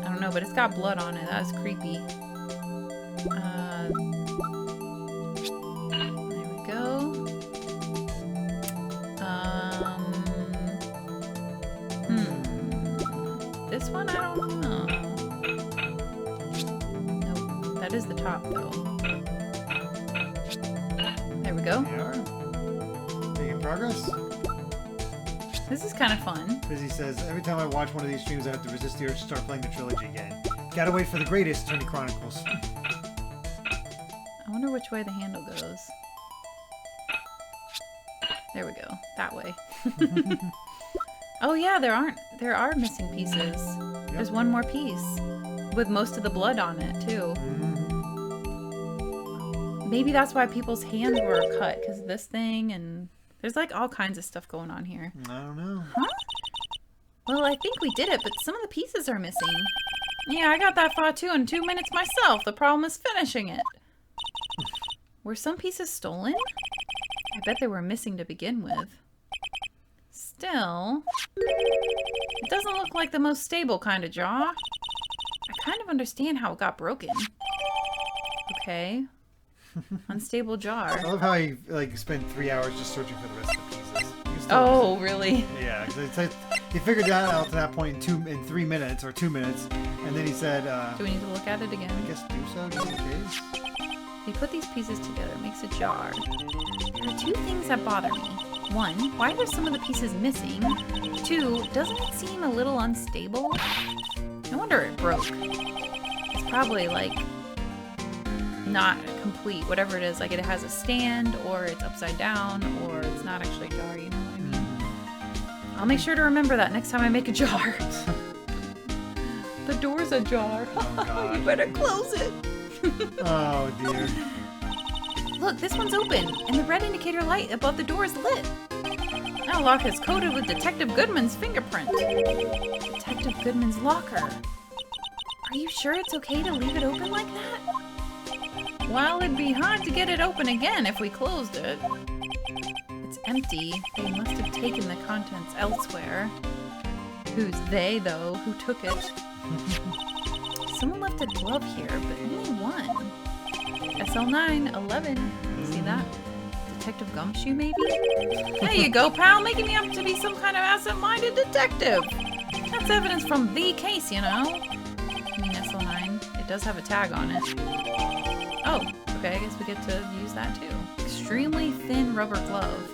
I don't know, but it's got blood on it. That is creepy. There we go. This one, I don't know. Nope. That is the top, though. There we go. We are. Making progress. This is kind of fun. Busy says, every time I watch one of these streams, I have to resist the urge to start playing the Trilogy again. Gotta wait for the greatest, Attorney Chronicles. I wonder which way the handle goes. There we go. That way. Oh yeah, there are missing pieces. Yep. There's one more piece. With most of the blood on it, too. Maybe that's why people's hands were cut, because of this thing, and there's like all kinds of stuff going on here. I don't know. Huh? Well, I think we did it, but some of the pieces are missing. Yeah, I got that far too in 2 minutes myself. The problem is finishing it. Were some pieces stolen? I bet they were missing to begin with. Still, it doesn't look like the most stable kind of jaw. I kind of understand how it got broken. Okay. Unstable jar. I love how he spent 3 hours just searching for the rest of the pieces. Oh, really? Yeah, because he figured that out to that point in 3 minutes or 2 minutes, and then he said, do we need to look at it again? I guess do so, just in case. He put these pieces together, makes a jar. There are 2 things that bother me. 1, why are some of the pieces missing? 2, doesn't it seem a little unstable? No wonder it broke. It's probably not complete, whatever it is. Like it has a stand, or it's upside down, or it's not actually a jar, you know what I mean? I'll make sure to remember that next time I make a jar. The door's ajar. Oh, God. You better close it. Oh, dear. Look, this one's open, and the red indicator light above the door is lit. That lock is coated with Detective Goodman's fingerprint. Detective Goodman's locker. Are you sure it's okay to leave it open like that? Well, it'd be hard to get it open again if we closed it. It's empty. They must have taken the contents elsewhere. Who's they, though? Who took it? Someone left a glove here, but only one. SL9, 11. See that? Detective Gumshoe, maybe? There you go, pal. Making me up to be some kind of absent-minded detective. That's evidence from the case, you know. I mean, SL9. It does have a tag on it. Oh, okay. I guess we get to use that, too. Extremely thin rubber glove.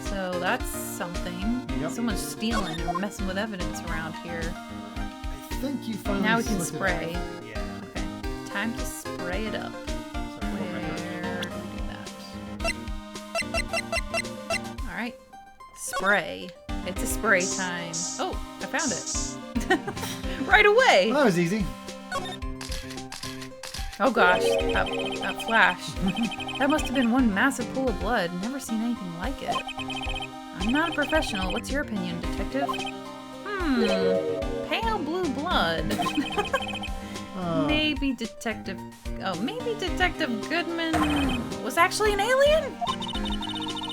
So that's something. Yep. Someone's stealing or messing with evidence around here. I think you finally Now we can slipped it spray. out. Yeah. Okay, time to spray it up. Sorry, Where do we do that? Alright. Spray. It's a spray time. Oh, I found it. Right away! Well, that was easy. Oh gosh, that flash. That must have been one massive pool of blood. Never seen anything like it. I'm not a professional. What's your opinion, detective? Pale blue blood. Maybe Detective Goodman was actually an alien?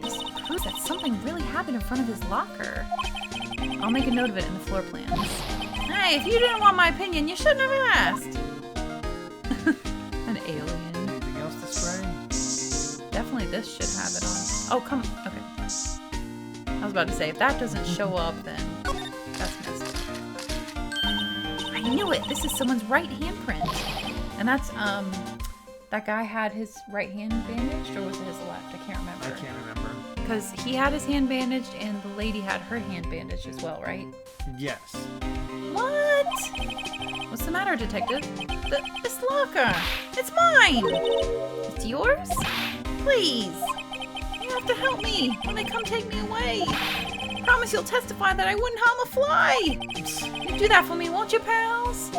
This proves that something really happened in front of his locker. I'll make a note of it in the floor plans. Hey, if you didn't want my opinion, you shouldn't have asked. An alien. Anything else to spray? Definitely this should have it on. Oh, come. Okay. I was about to say, if that doesn't show up, then that's messed up. I knew it. This is someone's right handprint. And that's, that guy had his right hand bandaged, or was it his left? I can't remember. I can't remember. Because he had his hand bandaged, and the lady had her hand bandaged as well, right? Yes. What? What's the matter, detective? This locker. It's mine. It's yours? Please. You have to help me when they come take me away. Promise you'll testify that I wouldn't harm a fly. You do that for me, won't you, pals?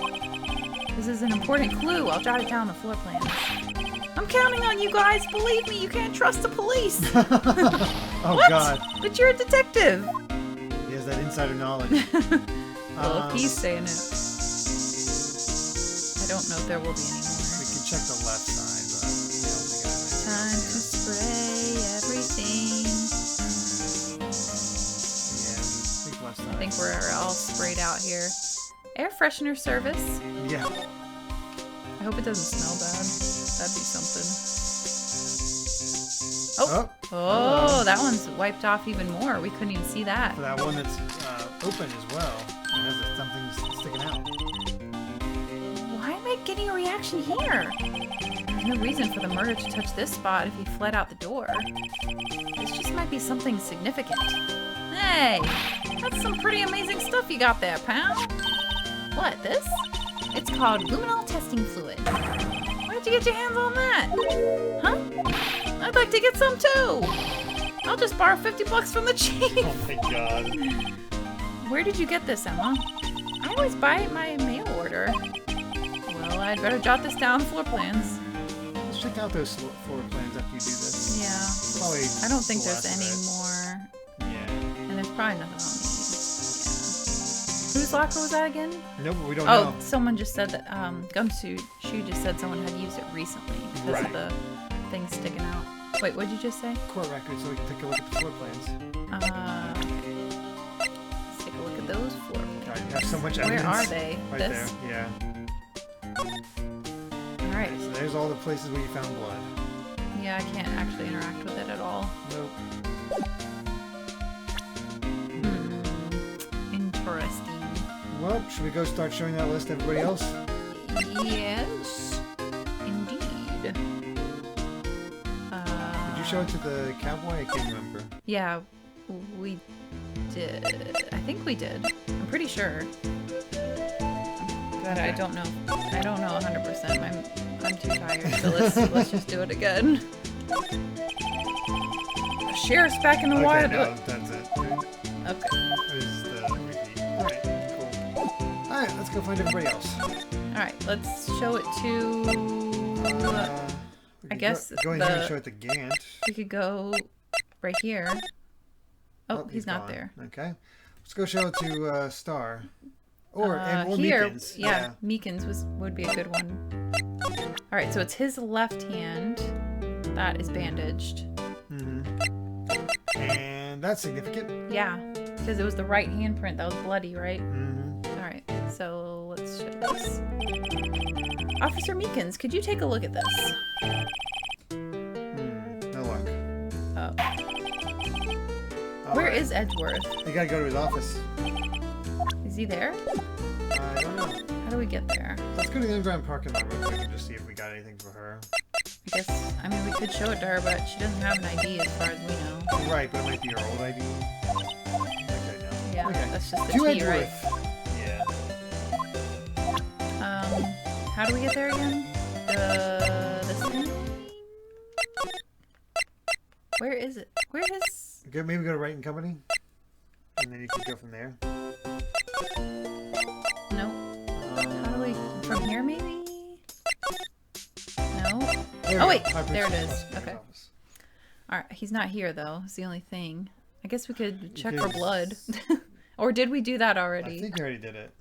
This is an important clue. I'll jot it down on the floor plans. I'm counting on you guys. Believe me, you can't trust the police. Oh, What? God. But you're a detective. He has that insider knowledge. Well, if he's saying it. I don't know if there will be any more. We can check the left side, but I don't think I have anything Time else to spray everything. here. Yeah, I think left side. I think we're all sprayed out here. Air freshener service. Yeah. I hope it doesn't smell bad. That'd be something. Oh, that one's wiped off even more. We couldn't even see that. For that one that's open as well. It has something sticking out. Why am I getting a reaction here? There's no reason for the murder to touch this spot if he fled out the door. This just might be something significant. Hey, that's some pretty amazing stuff you got there, pal. What, this? It's called Luminol testing fluid. Where'd you get your hands on that? Huh? I'd like to get some too. I'll just borrow $50 from the chief. Oh my God. Where did you get this, Emma? I always buy it my mail order. Well, I'd better jot this down floor plans. Let's check out those floor plans after you do this. Yeah. Probably I don't think the there's last of any it. more. Yeah. And there's probably nothing on these. Whose locker was that again? Nope, we don't Oh, know. someone just said that. Gumshoe just said someone had used it recently because of the thing sticking out. Wait, what did you just say? Court records, so we can take a look at the floor plans. Okay. Let's take a look at those floor plans. God, you have so much Where evidence. are they? Right This? there, yeah. All right. So there's all the places where you found blood. Yeah, I can't actually interact with it at all. Nope. Interesting. Well, should we go start showing that list to everybody else? Yes, indeed. Did you show it to the cowboy? I can't remember. Yeah, we did. I think we did. I'm pretty sure. But I don't know. I don't know 100%. I'm too tired. So let's just do it again. Sheriff's back in the wild. No, that's it. Okay. This is the repeat. Alright, cool. Alright, let's go find everybody else. All right. Let's show it to. We I could guess go in here and show it to Gant. We could go right here. Oh, he's not gone. there. Okay. Let's go show it to Star. Or here, Meekins. yeah, Meekins would be a good one. All right, so it's his left hand that is bandaged. Mm-hmm. And that's significant. Yeah, because it was the right handprint that was bloody, right? Mm-hmm. All right, so let's show this. Officer Meekins, could you take a look at this? No luck. Oh. All Where right. is Edgeworth? You gotta go to his office. Is he there? I don't know. How do we get there? Let's go to the underground parking lot real quick and just see if we got anything for her. I guess, I mean, we could show it to her, but she doesn't have an ID as far as we know. Right, but it might be her old ID. Okay, no. Yeah, Okay. that's just the To T, right? Edgeworth. Yeah. How do we get there again? This thing? Where is it? Where is... Maybe go to Wright and Company, and then you can go from there. No. How do we... From here, maybe? No? Oh, wait! There it is. Okay. Alright, he's not here, though. It's the only thing. I guess we could check for blood. Or did we do that already? I think we already did it.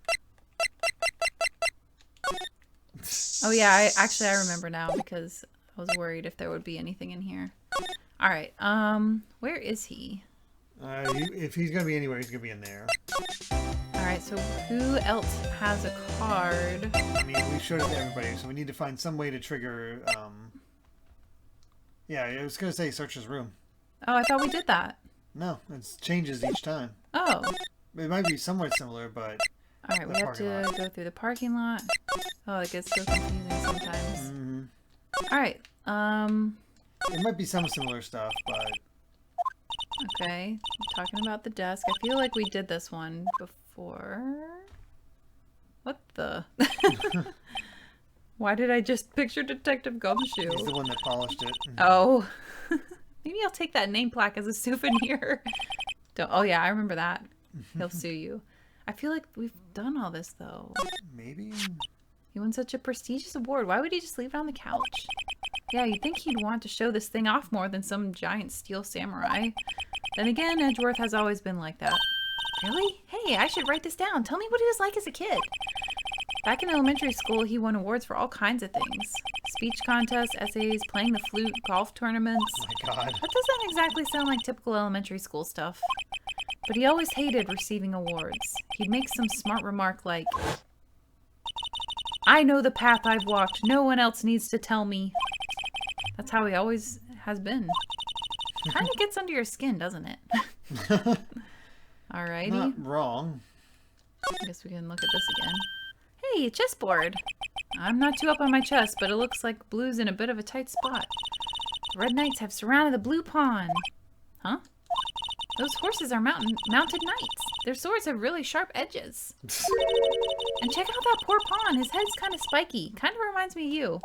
Oh, yeah. I remember now, because I was worried if there would be anything in here. Alright, where is he? If he's gonna be anywhere, he's gonna be in there. Alright, so who else has a card? I mean, we showed it to everybody, so we need to find some way to trigger, yeah, I was gonna say search his room. Oh, I thought we did that. No, it changes each time. Oh. It might be somewhat similar, but... Alright, we have to go through the parking lot. Oh, it gets so confusing sometimes. Mm-hmm. Alright, It might be some similar stuff, but... okay. Talking about the desk. I feel like we did this one before. What the? Why did I just picture Detective Gumshoe? He's the one that polished it. Oh. Maybe I'll take that name plaque as a souvenir. Oh yeah, I remember that. He'll sue you. I feel like we've done all this though. Maybe? He won such a prestigious award. Why would he just leave it on the couch? Yeah, you'd think he'd want to show this thing off more than some giant steel samurai. Then again, Edgeworth has always been like that. Really? Hey, I should write this down. Tell me what he was like as a kid. Back in elementary school, he won awards for all kinds of things. Speech contests, essays, playing the flute, golf tournaments. Oh my god. That doesn't exactly sound like typical elementary school stuff. But he always hated receiving awards. He'd make some smart remark like, I know the path I've walked. No one else needs to tell me. That's how he always has been. Kind of gets under your skin, doesn't it? Alrighty. Not wrong. I guess we can look at this again. Hey, a chessboard. I'm not too up on my chess, but it looks like blue's in a bit of a tight spot. The red knights have surrounded the blue pawn. Huh? Those horses are mounted knights. Their swords have really sharp edges. And check out that poor pawn. His head's kind of spiky. Kind of reminds me of you.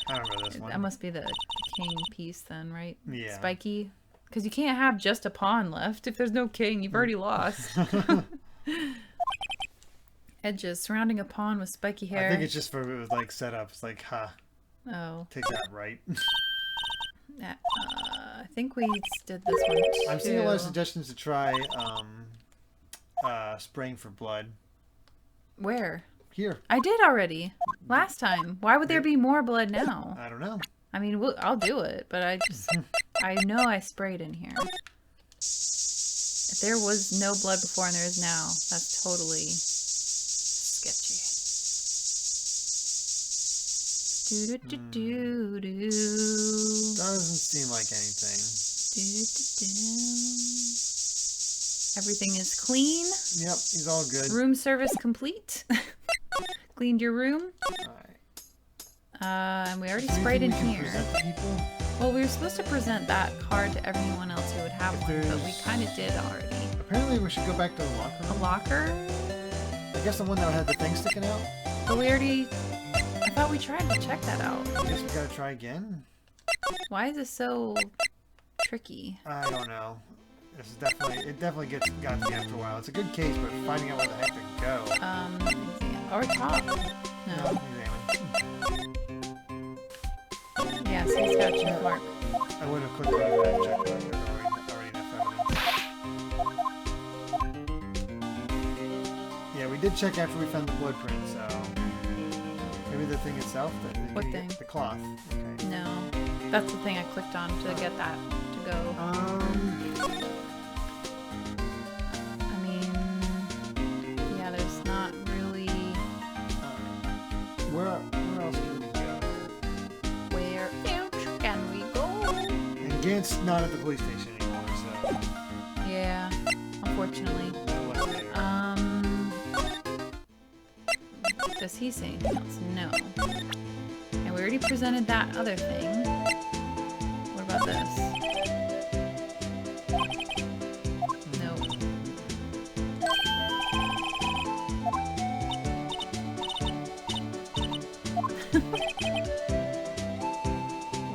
I remember this one. That must be the king piece then, right? Yeah. Spiky. Because you can't have just a pawn left. If there's no king, you've already lost. Edges surrounding a pawn with spiky hair. I think it's just for like setups. Like, Oh. take that right. I think we did this one too. I'm seeing a lot of suggestions to try spraying for blood. Where? Here. I did already. Last time. Why would there be more blood now? I don't know. I mean, I'll do it, but I know I sprayed in here. If there was no blood before and there is now, that's totally sketchy. Do-do-do-do-do. Doesn't seem like anything. Everything is clean. Yep, he's all good. Room service complete. Cleaned your room. Alright. And we already sprayed in here. Present to people? Well, we were supposed to present that card to everyone else who would have one, but we kind of did already. Apparently we should go back to the locker room. A locker? I guess the one that had the thing sticking out? But we already... I thought we tried to check that out. I guess we gotta try again? Why is this so tricky? I don't know. This is definitely got to me after a while. It's a good case, but finding out where the heck to go. Or top. No. Examine. Yeah, so he's got a check mark. I would have clicked on that check mark. There's already enough evidence. Yeah, we did check after we found the blood print, so maybe the thing itself. What thing? The cloth. Okay. No, that's the thing I clicked on to get that to go. I mean, yeah, there's not really. Where else can we go? Where else can we go? And Gant's not at the police station anymore, so. Yeah, unfortunately. No left there. Does he say anything else? No. And we already presented that other thing. What about this? No.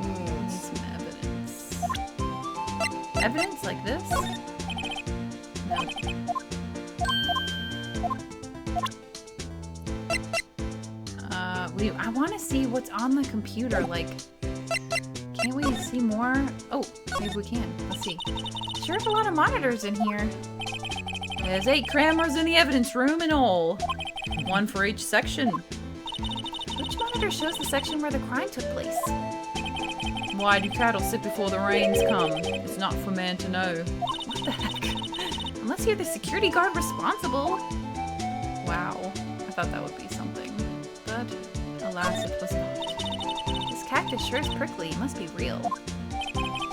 Need some evidence. Evidence like this? No. I want to see what's on the computer. Like, can't we see more? Oh, maybe we can. Let's see. Sure, there's a lot of monitors in here. There's 8 cameras in the evidence room in all. 1 for each section. Which monitor shows the section where the crime took place? Why do cattle sit before the rains come? It's not for man to know. What the heck? Unless you're the security guard responsible. Wow. I thought that would be something. But alas, it was not. This cactus sure is prickly. It must be real.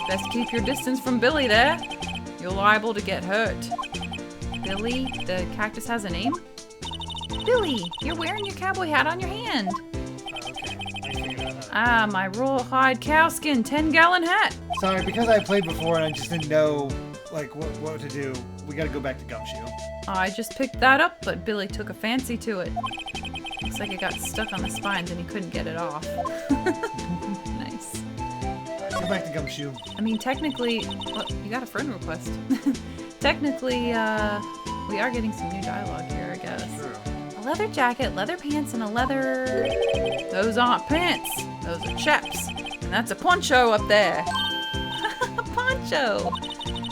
Best keep your distance from Billy there. You're liable to get hurt. Billy? The cactus has a name? Billy! You're wearing your cowboy hat on your hand. Ah, my rawhide cowskin 10-gallon hat. Sorry, because I played before and I just didn't know like what to do. We gotta go back to Gumshoe. I just picked that up, but Billy took a fancy to it. Looks like it got stuck on the spines and he couldn't get it off. Nice. Go back to Gumshoe. I mean, technically... Well, you got a friend request. Technically, we are getting some new dialogue here, I guess. True. A leather jacket, leather pants, and a leather... Those aren't pants. Those are chaps. And that's a poncho up there. A poncho!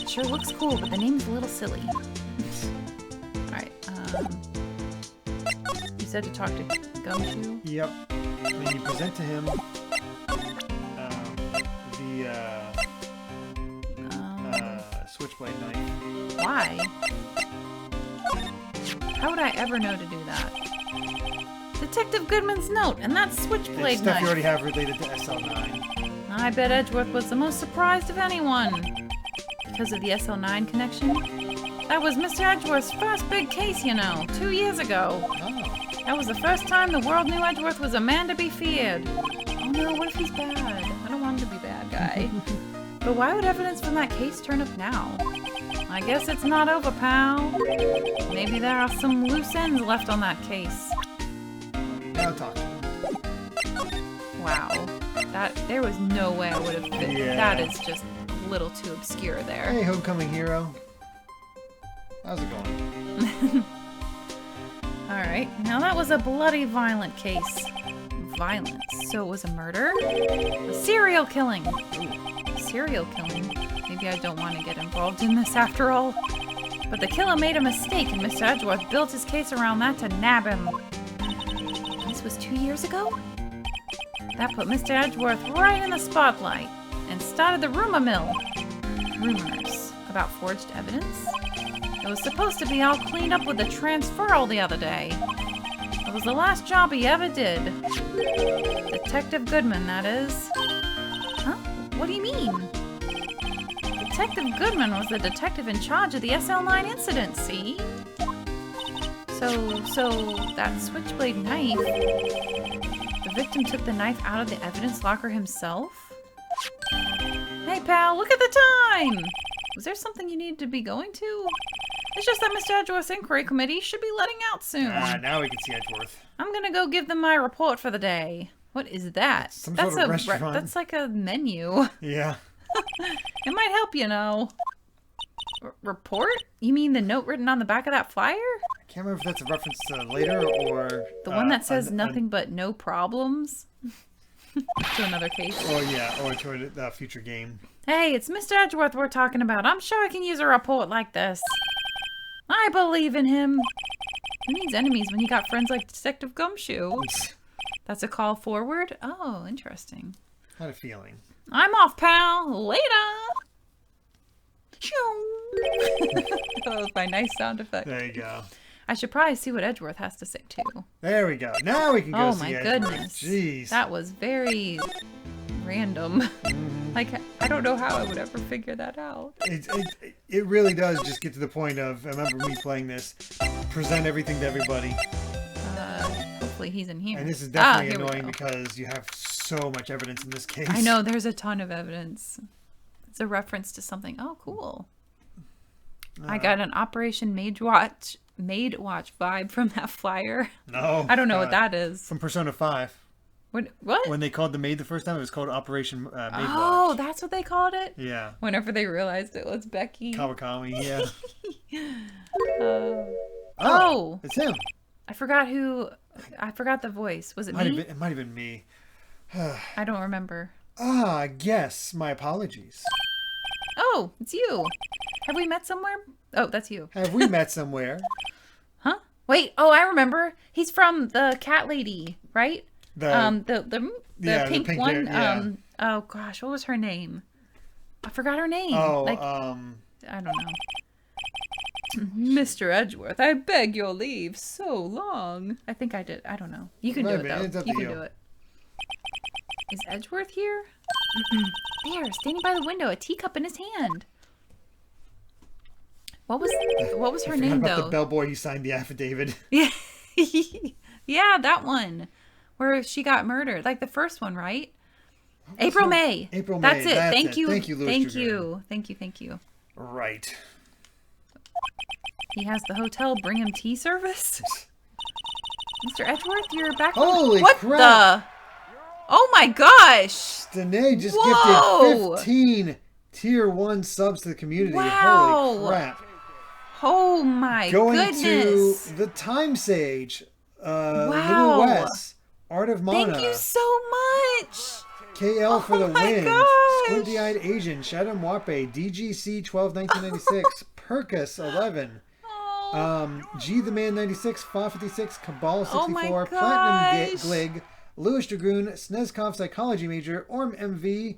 It sure looks cool, but the name's a little silly. Alright, you said to talk to Gumshoe? Yep. When you present to him the switchblade knife. Why? How would I ever know to do that? Detective Goodman's note, and that's switchblade Stuff knife. you already have related to SL9. I bet Edgeworth was the most surprised of anyone. Because of the SL9 connection? That was Mr. Edgeworth's first big case, you know, 2 years ago. Oh. That was the first time the world knew Edgeworth was a man to be feared. Oh no, what if he's bad? I don't want him to be bad guy. But why would evidence from that case turn up now? I guess it's not over, pal. Maybe there are some loose ends left on that case. Now talk to him. Wow. There was no way I would have fit. Yeah. That is just a little too obscure there. Hey, homecoming hero. How's it going? Alright, now that was a bloody violent case. Violence. So it was a murder? A serial killing. Ooh, serial killing. Maybe I don't want to get involved in this after all. But the killer made a mistake, and Mr. Edgeworth built his case around that to nab him. This was 2 years ago? That put Mr. Edgeworth right in the spotlight and started the rumor mill. Rumors about forged evidence? It was supposed to be all cleaned up with the transferal the other day. It was the last job he ever did. Detective Goodman, that is. Huh? What do you mean? Detective Goodman was the detective in charge of the SL9 incident, see? So that switchblade knife, the victim took the knife out of the evidence locker himself? Hey pal, look at the time! Was there something you needed to be going to? It's just that Mr. Edgeworth's inquiry committee should be letting out soon. Now we can see Edgeworth. I'm gonna go give them my report for the day. What is that? That's sort of restaurant. That's like a menu. Yeah. It might help, you know. Report? You mean the note written on the back of that flyer? I can't remember if that's a reference to later or... The one that says nothing but no problems? To another case? Oh, yeah, or to a future game. Hey, it's Mr. Edgeworth we're talking about. I'm sure I can use a report like this. I believe in him. Who needs enemies when you got friends like Detective Gumshoe? That's a call forward? Oh, interesting. Had a feeling. I'm off, pal. Later. That was my nice sound effect. There you go. I should probably see what Edgeworth has to say too. There we go. Now we can go see my Edgeworth. Goodness. Jeez. That was very random. Like, I don't know how I would ever figure that out. It really does just get to the point of, I remember me playing this, present everything to everybody. Hopefully he's in here. And this is definitely here annoying because you have so much evidence in this case. I know, there's a ton of evidence. It's a reference to something. Oh, cool. I got an Operation Maid Watch vibe from that flyer. No. I don't know what that is. From Persona 5. What? When they called the maid the first time, it was called Operation Maid Watch. Oh, that's what they called it? Yeah. Whenever they realized it was Becky. Kawakami, yeah. Oh. It's him. I forgot the voice. Was it me? It might have been me. I don't remember. Yes. My apologies. Oh, it's you. Have we met somewhere? Oh, that's you. Have we met somewhere? Huh? Wait. Oh, I remember. He's from the cat lady, right? The pink one. Yeah. Oh gosh, what was her name? I forgot her name. Oh, I don't know. Mr. Edgeworth, I beg your leave. So long. I think I did. I don't know. You can do it though. You can do it. Is Edgeworth here? There, standing by the window, a teacup in his hand. What was her name about though? The bellboy who signed the affidavit. Yeah, yeah, that one, where she got murdered, like the first one, right? April May. April May. That's it. Thank you. Thank you, Louis. Thank you. Right. He has the hotel bring him tea service. Mr. Edgeworth, you're back. Holy what crap! The? Oh my gosh! Danae just Whoa. gifted 15 tier 1 subs to the community. Wow. Holy crap! Oh my goodness! Going to the Time Sage. Wow. Little Wes. Art of Mana. Thank you so much. KL for the win. Gosh. Squinty-eyed Asian. Shadow Mwape. DGC 12 1996. Perkus 11. G the Man 96. Fa 56. Cabal 64. Platinum Glig. Lewis Dragoon. Snezkov Psychology Major. Orm MV.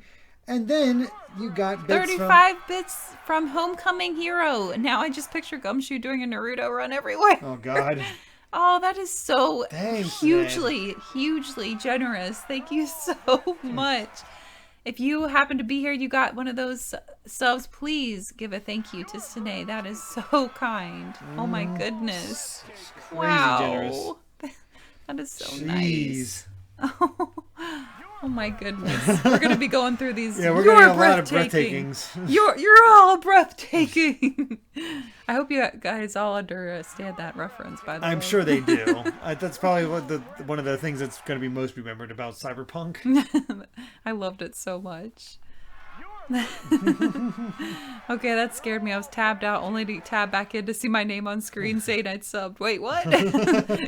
And then you got bits 35 bits from Homecoming Hero. Now I just picture Gumshoe doing a Naruto run everywhere. Oh God. Oh, that is so Thanks, hugely generous. Thank you so much. If you happen to be here, you got one of those subs, please give a thank you to Sine. That is so kind. Oh my goodness. Crazy generous. That is so Jeez. nice. Oh my goodness. We're going to be going through these. Yeah, we're going to get a lot of breathtakings. You're all breathtaking. I hope you guys all understand that reference, by the way. I'm sure they do. That's probably one of the things that's going to be most remembered about Cyberpunk. I loved it so much. Okay, that scared me. I was tabbed out only to tab back in to see my name on screen saying I'd subbed. Wait, what?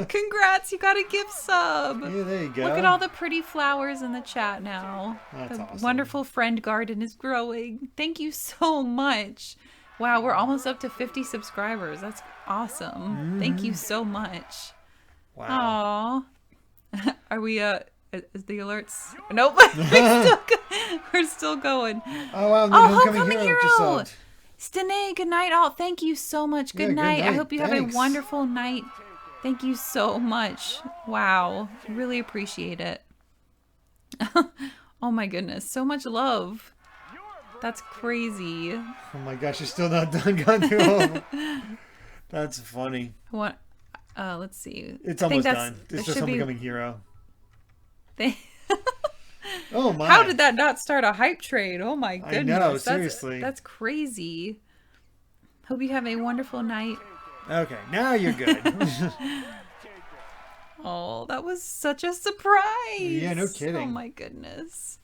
Congrats, you got a gift sub. Yeah, there you go. Look at all the pretty flowers in the chat now. That's the awesome. wonderful friend garden is growing. Thank you so much. Wow, we're almost up to 50 subscribers. That's awesome. Thank you so much. Wow. Aww. Are we, is the alerts? Nope. We're still going. Oh, wow. Oh, Homecoming Hero just Hero. subbed. Stene, good night all. Thank you so much. Good Yeah, good night. I night. hope you have Thanks. a wonderful night. Thank you so much. Wow. Really appreciate it. Oh my goodness. So much love. That's crazy. Oh my gosh, you're still not done gone through all of them. That's funny. What? Let's see. It's I think almost done. there It's just should be- Homecoming Hero. They- Oh my. How did that not start a hype train? Oh my I goodness. know, seriously. That's crazy. Hope you have a wonderful night. Okay, now you're good. Oh, that was such a surprise. Yeah, no Oh kidding. my goodness.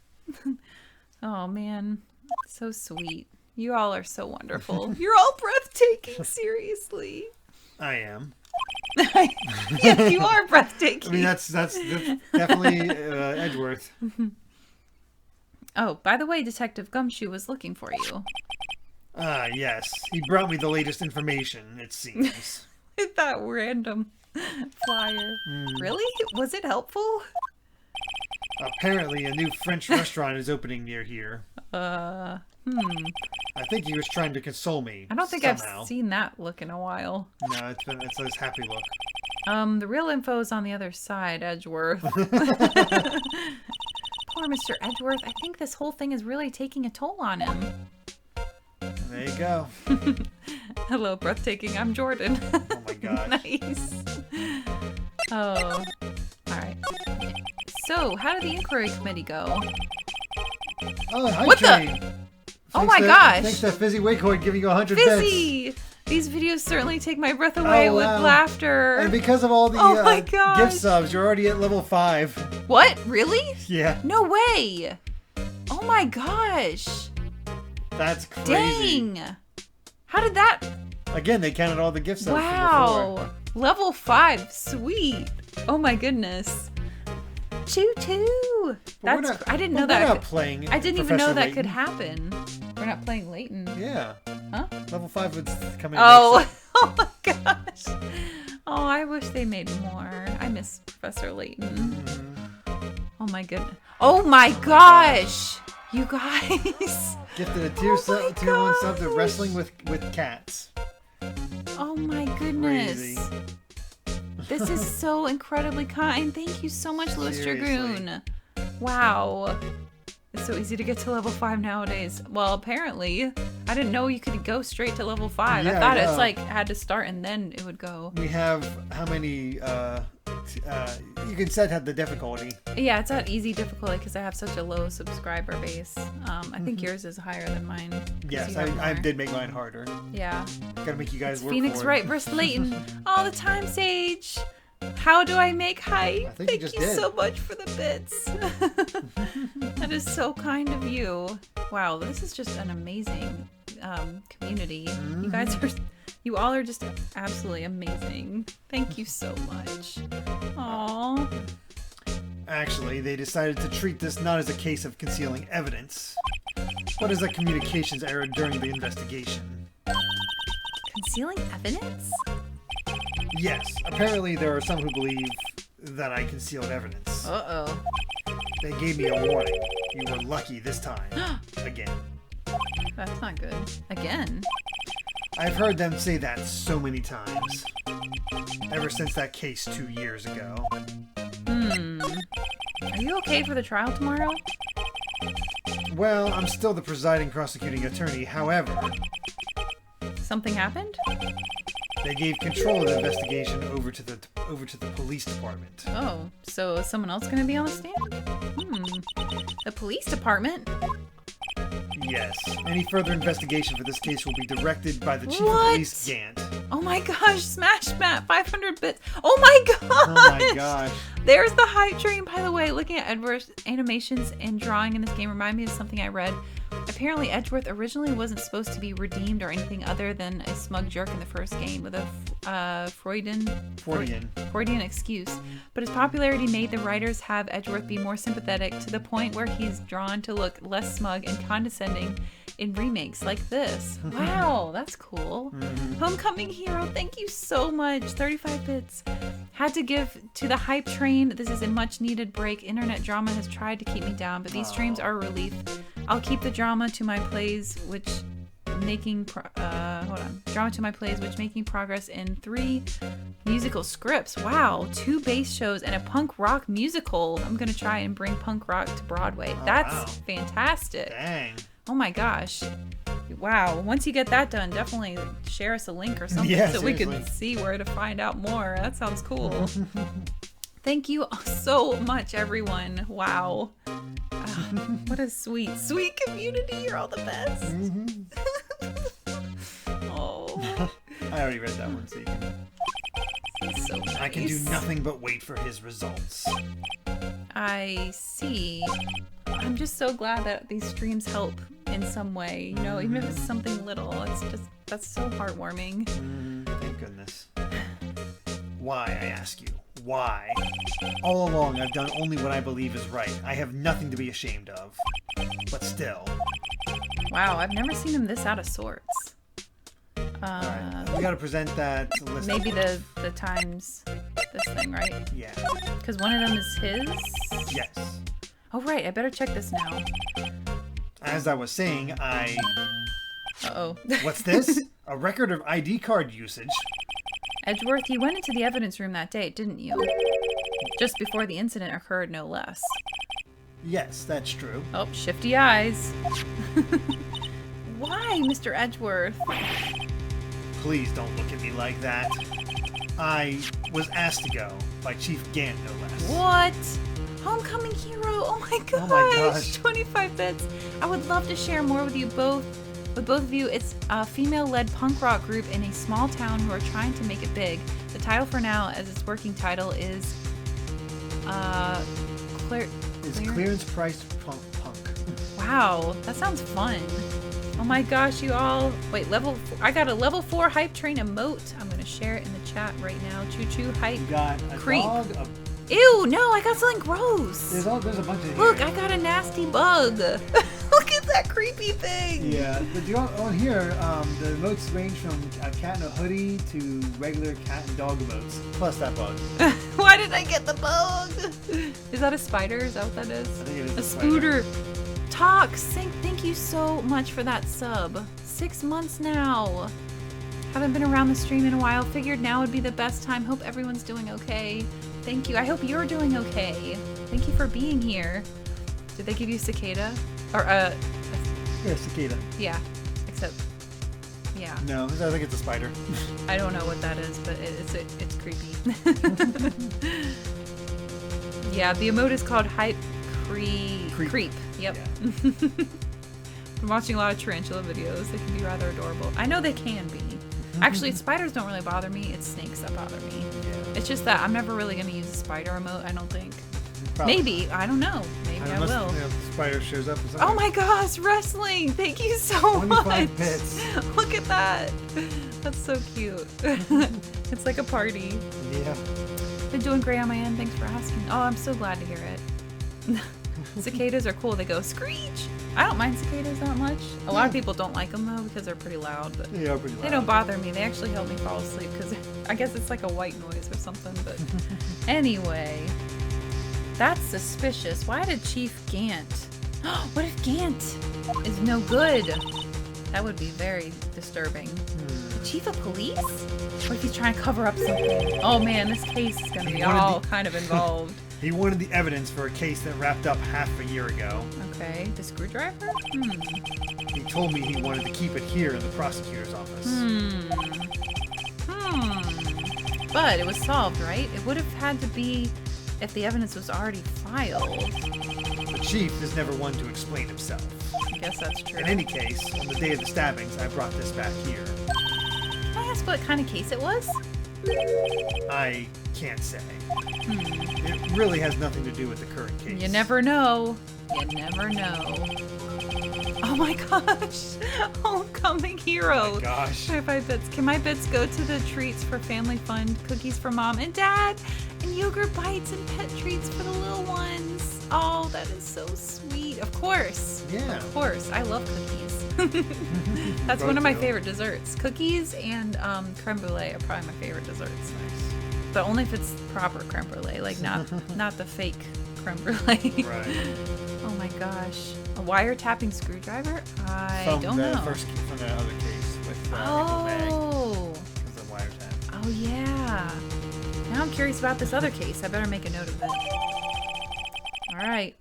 Oh man, so sweet. You all are so wonderful. You're all breathtaking, seriously. I am. Yes, you are breathtaking. I mean, that's definitely Edgeworth. Oh, by the way, Detective Gumshoe was looking for you. Ah, yes. He brought me the latest information, it seems. That random flyer. Really? Was it helpful? Apparently, a new French restaurant is opening near here. I think he was trying to console me. I don't think somehow. I've seen that look in a while. No, it's this happy look. The real info is on the other side, Edgeworth. Poor Mr. Edgeworth. I think this whole thing is really taking a toll on him. There you go. Hello, breathtaking. I'm Jordan. Oh my gosh. Nice. Oh, all right. So, how did the inquiry committee go? Oh, hi, What the- Train. Oh my gosh. Thanks to Fizzy Wakehoid giving you 100 bits. Fizzy! These videos certainly take my breath away Oh, with wow. laughter. And because of all the Oh my gosh. gift subs, you're already at level 5. What? Really? Yeah, No way! Oh my gosh! that's crazy. Dang! How did that? Again, they counted all the gift subs from before. Wow! Level 5, sweet! Oh my goodness! Choo choo! But we're That's not- I didn't but know we're that. not playing. I didn't even know Professor that could Layton. happen. We're not playing Layton. Yeah. Huh? Level 5 would come in. Oh! next. Oh my gosh! Oh, I wish they made more. I miss Professor Layton. Oh my goodness! Oh my gosh! You guys! Gifted a tier Oh sub, my tier 1 sub to gosh. Wrestling with Cats. Oh my goodness! Crazy. This is so incredibly kind. Thank you so much, Louis Seriously. Dragoon. Wow. It's so easy to get to level 5 nowadays. Well, apparently. I didn't know you could go straight to level 5. I Yeah, thought yeah. it's like had to start and then it would go. We have how many? You can set the difficulty. Yeah, it's at easy difficulty because I have such a low subscriber base. I think yours is higher than mine. 'cause Yes, you have I more. did make mine harder. Yeah. Gotta make you guys work Phoenix for Wright it. versus Layton all the time, Sage. How do I make hype? I think you Thank just you did. so much for the bits. That is so kind of you. Wow, this is just an amazing community. You guys are, you all are just absolutely amazing. Thank you so much. Aww. Actually, they decided to treat this not as a case of concealing evidence, but as a communications error during the investigation. Concealing evidence? Yes, apparently there are some who believe that I concealed evidence. Uh-oh. They gave me a warning. You were lucky this time. Again. That's not good. Again? I've heard them say that so many times. Ever since that case 2 years ago. Are you okay for the trial tomorrow? Well, I'm still the presiding prosecuting attorney. However, Something happened? they gave control of the investigation over to the police department. Oh, so is someone else gonna be on the stand? The police department? Yes. Any further investigation for this case will be directed by the chief What? of police, Gant. Oh my gosh, Smash Matt, 500 bits. Oh my gosh! Oh my gosh. There's the hype train, by the way. Looking at Edgeworth's animations and drawing in this game remind me of something I read. Apparently, Edgeworth originally wasn't supposed to be redeemed or anything other than a smug jerk in the first game with a Freudian excuse. But his popularity made the writers have Edgeworth be more sympathetic to the point where he's drawn to look less smug and condescending in remakes like this. Wow, that's cool. Homecoming Hero, thank you so much. 35 bits. Had to give to the hype train. This is a much needed break. Internet drama has tried to keep me down, but these streams are a relief. I'll keep the drama to my plays, which making progress in 3 musical scripts. Wow, 2 bass shows and a punk rock musical. I'm gonna try and bring punk rock to Broadway. That's fantastic. Dang. Oh my gosh. Wow. Once you get that done, definitely share us a link or something so we can see where to find out more. That sounds cool. Thank you so much, everyone. Wow. What a sweet community. You're all the best. Oh. I already read that one, so you can... So nice. I can do nothing but wait for his results. I see. I'm just so glad that these streams help in some way. You know, even if it's something little, that's so heartwarming. Thank goodness. Why, I ask you? Why? All along, I've done only what I believe is right. I have nothing to be ashamed of. But still. Wow, I've never seen him this out of sorts. Alright, we gotta present that list. Maybe the times this thing, right? Yeah. Because one of them is his? Yes. Oh, right, I better check this now. As I was saying, Uh-oh. What's this? A record of ID card usage? Edgeworth, you went into the evidence room that day, didn't you? Just before the incident occurred, no less. Yes, that's true. Oh, shifty eyes. Why, Mr. Edgeworth? Please don't look at me like that. I was asked to go by Chief Gant, no less. What? Homecoming Hero? Oh my gosh! Oh my gosh. 25 bits. I would love to share more with you both. With both of you, it's a female-led punk rock group in a small town who are trying to make it big. The title for now, as its working title, is Clearance Price Punk. Wow, that sounds fun. Oh my gosh, you all. Wait, I got a level 4 hype train emote. I'm gonna share it in the chat right now. Choo choo hype. You got a creep. dog. Ew, no, I got something gross. There's a bunch of. Look, I got a nasty bug. Look at that creepy thing. Yeah, but on here, the emotes range from a cat in a hoodie to regular cat and dog emotes, plus that bug. Why did I get the bug? Is that a spider? Is that what that is? I think it is a scooter. Tox, thank you so much for that sub. 6 months now. Haven't been around the stream in a while. Figured now would be the best time. Hope everyone's doing okay. Thank you. I hope you're doing okay. Thank you for being here. Did they give you cicada? Or Yeah, cicada. Yeah. Except yeah. No, I think it's a spider. I don't know what that is, but it's creepy. Yeah, the emote is called Hype Creep. Yep. Yeah. I'm watching a lot of tarantula videos. They can be rather adorable. I know they can be. Actually, spiders don't really bother me. It's snakes that bother me. Yeah. It's just that I'm never really going to use a spider emote, I don't think. Probably. Maybe. I don't know. Maybe I will. The spider shows up. Oh my gosh, wrestling. Thank you so much. 25 bits. Look at that. That's so cute. It's like a party. Yeah. Been doing great on my end. Thanks for asking. Oh, I'm so glad to hear it. Cicadas are cool. They go screech. I don't mind cicadas that much. A lot of people don't like them though because they're pretty loud. But they are pretty loud. They don't bother me. They actually help me fall asleep because I guess it's like a white noise or something. But anyway, that's suspicious. Why did Chief Gant? What if Gant is no good? That would be very disturbing. The chief of police? What if he's trying to cover up something? Oh man, this case is going to be all kind of involved. He wanted the evidence for a case that wrapped up half a year ago. Okay, the screwdriver? He told me he wanted to keep it here in the prosecutor's office. But it was solved, right? It would have had to be if the evidence was already filed. The chief is never one to explain himself. I guess that's true. In any case, on the day of the stabbings, I brought this back here. Can I ask what kind of case it was? I can't say. It really has nothing to do with the current case. You never know. You never know. Oh my gosh. Homecoming Hero. Oh my gosh. 25 bits. Can my bits go to the treats for family fund? Cookies for mom and dad? And yogurt bites and pet treats for the little ones. Oh, that is so sweet. sweet, of course. Yeah. Of course. I love cookies. That's one of my favorite desserts. Cookies and creme brulee are probably my favorite desserts. Nice. But only if it's proper creme brulee, like not the fake creme brulee. Right. Oh my gosh. A wiretapping screwdriver? I don't know. From the other case with Nickel Bag. Oh. The wiretap. Oh yeah. Now I'm curious about this other case. I better make a note of it. All right.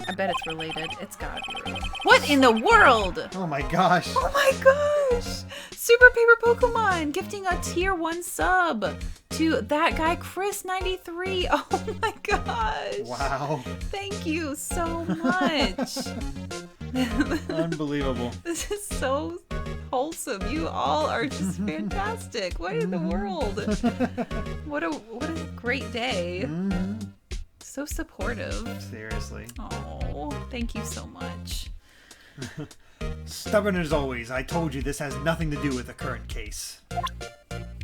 I bet it's related. It's gotta be related. What in the world? Oh my gosh. Oh my gosh! Super Paper Pokemon gifting a tier 1 sub to that guy Chris93. Oh my gosh! Wow. Thank you so much. Unbelievable. This is so wholesome. You all are just fantastic. What in the world? What a great day. Mm-hmm. So supportive. Seriously. Oh, thank you so much. Stubborn as always. I told you this has nothing to do with the current case.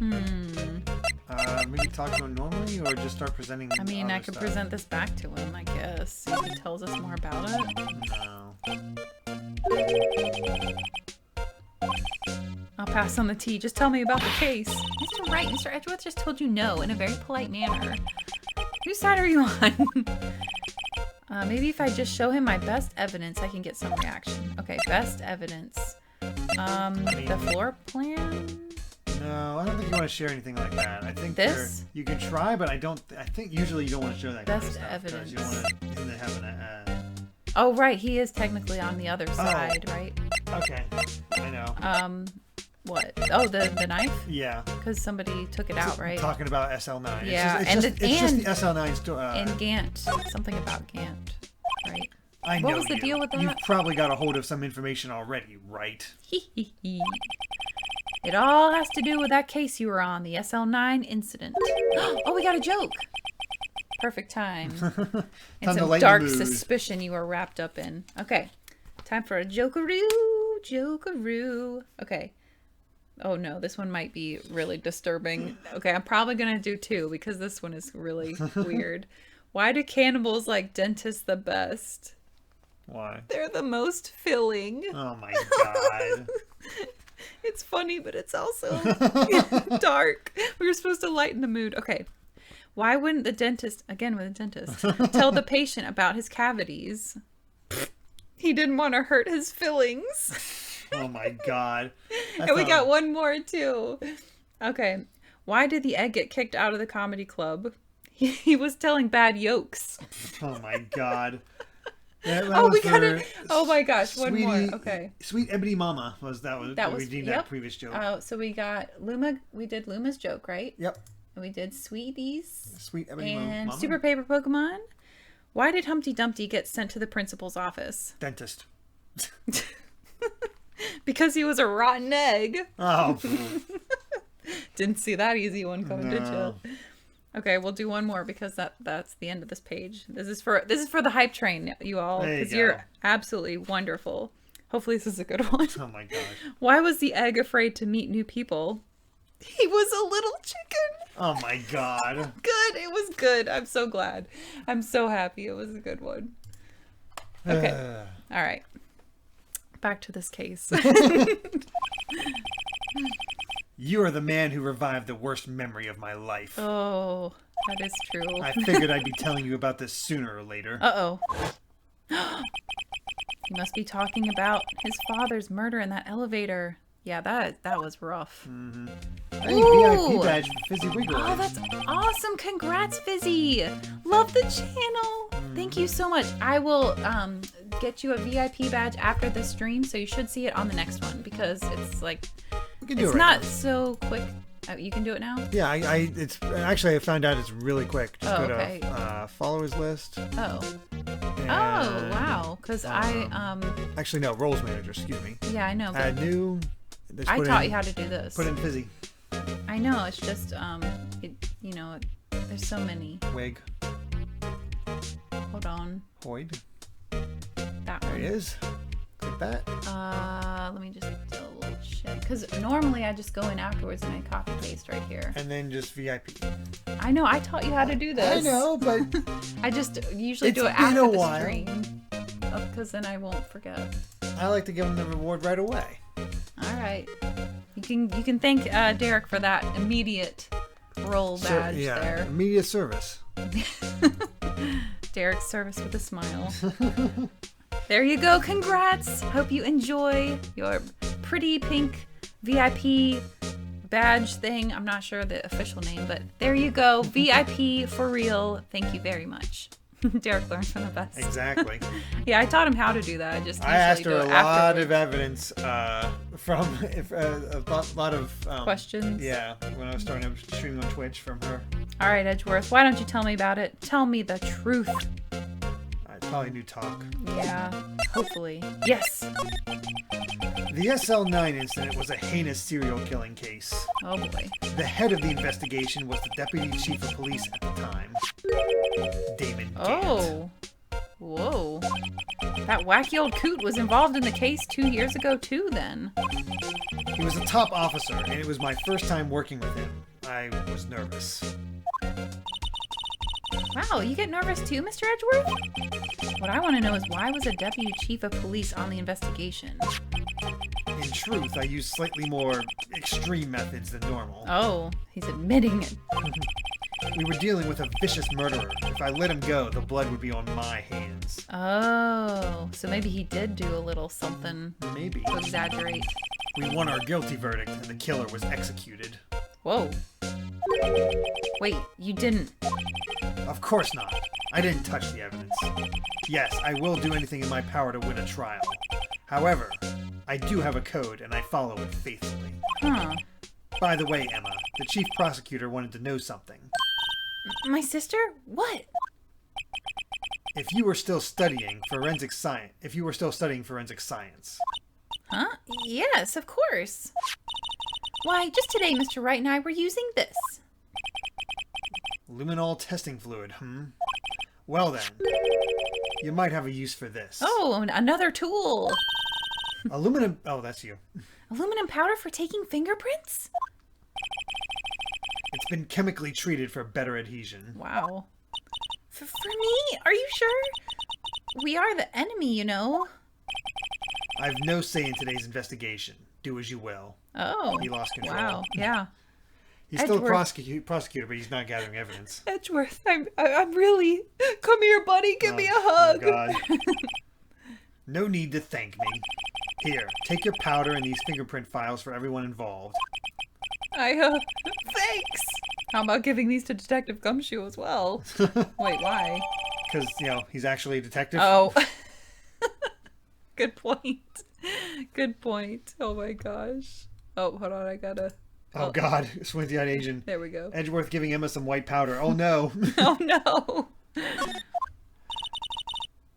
Maybe talk to him normally or just start presenting. I mean, I could stuff? present this back to him, I guess. See if he tells us more about it. No. I'll pass on the tea. Just tell me about the case. Mr. Wright, Mr. Edgeworth just told you no in a very polite manner. Whose side are you on? Maybe if I just show him my best evidence, I can get some reaction. Okay, best evidence. The floor plan? No, I don't think you want to share anything like that. I think This? you can try, but I think usually you don't want to show that kind of Best stuff. 'Cause evidence. You don't want him to have an. Oh, right. He is technically on the other side, right? Okay, I know. What? Oh, the knife? Yeah. Because somebody took it out, right? Talking about SL9. Yeah, it's just the SL9 story. And Gant. Something about Gant, right? I know What was the deal with that? You've probably got a hold of some information already, right? It all has to do with that case you were on, the SL9 incident. Oh, we got a joke. Perfect time. And Time to some lighten dark the mood. suspicion you were wrapped up in. Okay. Time for a jokeroo. Jokeroo. Okay. Oh no, this one might be really disturbing. Okay, I'm probably gonna do 2 because this one is really weird. Why do cannibals like dentists the best? Why? They're the most filling. Oh my god. It's funny, but it's also dark. We were supposed to lighten the mood. Okay. Why wouldn't the dentist, again with a dentist, tell the patient about his cavities? He didn't want to hurt his fillings. Oh my god. And we got one more too. Okay. Why did the egg get kicked out of the comedy club? He was telling bad jokes. Oh my god. We got it. Oh my gosh, one more. Okay. Sweet Ebony Mama we redeemed that previous joke. Oh, so we got Luma. We did Luma's joke, right? Yep. And we did Sweeties. Sweet Ebony and Mama. Super Paper Pokemon. Why did Humpty Dumpty get sent to the principal's office? Dentist. Because he was a rotten egg. Oh. Didn't see that easy one coming, did No. you? Okay, we'll do one more because that's the end of this page. This is for the hype train, you all, There you because go. you're absolutely wonderful. Hopefully this is a good one. Oh my gosh. Why was the egg afraid to meet new people? He was a little chicken. Oh my god. Good. It was good. I'm so glad. I'm so happy. It was a good one. Okay. All right. Back to this case. You are the man who revived the worst memory of my life. Oh, that is true. I figured I'd be telling you about this sooner or later. Uh-oh. He must be talking about his father's murder in that elevator. Yeah, that was rough. Mm-hmm. Hey, Ooh. VIP badge for Fizzy Wiggle. Oh, that's awesome. Congrats, Fizzy. Love the channel. Thank you so much. I will get you a VIP badge after the stream, so you should see it on the next one because it's like We can do it's it right not now. so quick. You can do it now? Yeah, it's actually I found out it's really quick. Just go okay. to followers list. Oh. And, Oh, wow. Because Actually, no, roles manager. Excuse me. yeah, I know. But Add new. Just I put taught in- you how to do this. Put in Fizzy. I know. It's just there's so many. Wig. Hold on. Hoyd. That There one. he is. Click that. Let me just double check. Because normally I just go in afterwards and I copy paste right here. And then just VIP. I know. I taught you how to do this. I know, but I just usually It's do it been after a the while. stream. because then I won't forget. I like to give him the reward right away. All right. You can thank Derek for that immediate roll badge there. Immediate service. Derek's service with a smile. There you go. Congrats. Hope you enjoy your pretty pink VIP badge thing. I'm not sure the official name, but there you go. VIP for real. Thank you very much. Derek learns from the best. Exactly. Yeah, I taught him how to do that. I asked her a lot of evidence from a lot of questions. Yeah, when I was starting to stream on Twitch from her. All right, Edgeworth, why don't you tell me about it? Tell me the truth. Probably new talk. Yeah, hopefully. Yes. The SL9 incident was a heinous serial killing case. Oh boy. The head of the investigation was the deputy chief of police at the time, Damon Gant. Oh. Whoa. That wacky old coot was involved in the case 2 years ago too, then. He was a top officer, and it was my first time working with him. I was nervous. Wow, you get nervous too, Mr. Edgeworth? What I want to know is why was a deputy chief of police on the investigation? In truth, I used slightly more extreme methods than normal. Oh, he's admitting it. We were dealing with a vicious murderer. If I let him go, the blood would be on my hands. Oh, so maybe he did do a little something. Maybe. To exaggerate. We won our guilty verdict, and the killer was executed. Whoa. Wait, you didn't... Of course not. I didn't touch the evidence. Yes, I will do anything in my power to win a trial. However, I do have a code, and I follow it faithfully. Huh. By the way, Emma, the chief prosecutor wanted to know something. My sister? What? If you were still studying forensic science... Huh? Yes, of course. Why, just today, Mr. Wright and I were using this. Luminol testing fluid, Well then, you might have a use for this. Oh, another tool. Aluminum... Oh, that's you. Aluminum powder for taking fingerprints? It's been chemically treated for better adhesion. Wow. For me? Are you sure? We are the enemy, you know. I've no say in today's investigation. Do as you will. Oh. He lost control. Wow, yeah. He's still a prosecutor, but he's not gathering evidence. Edgeworth, I'm really... Come here, buddy. Give me a hug. Oh, God. No need to thank me. Here, take your powder and these fingerprint files for everyone involved. Thanks. How about giving these to Detective Gumshoe as well? Wait, why? Because, he's actually a detective. Oh. Good point. Good point. Oh my gosh. Oh, hold on. I gotta... Oh, God. Squinty-eyed Asian. There we go. Edgeworth giving Emma some white powder. Oh, no. Oh, no.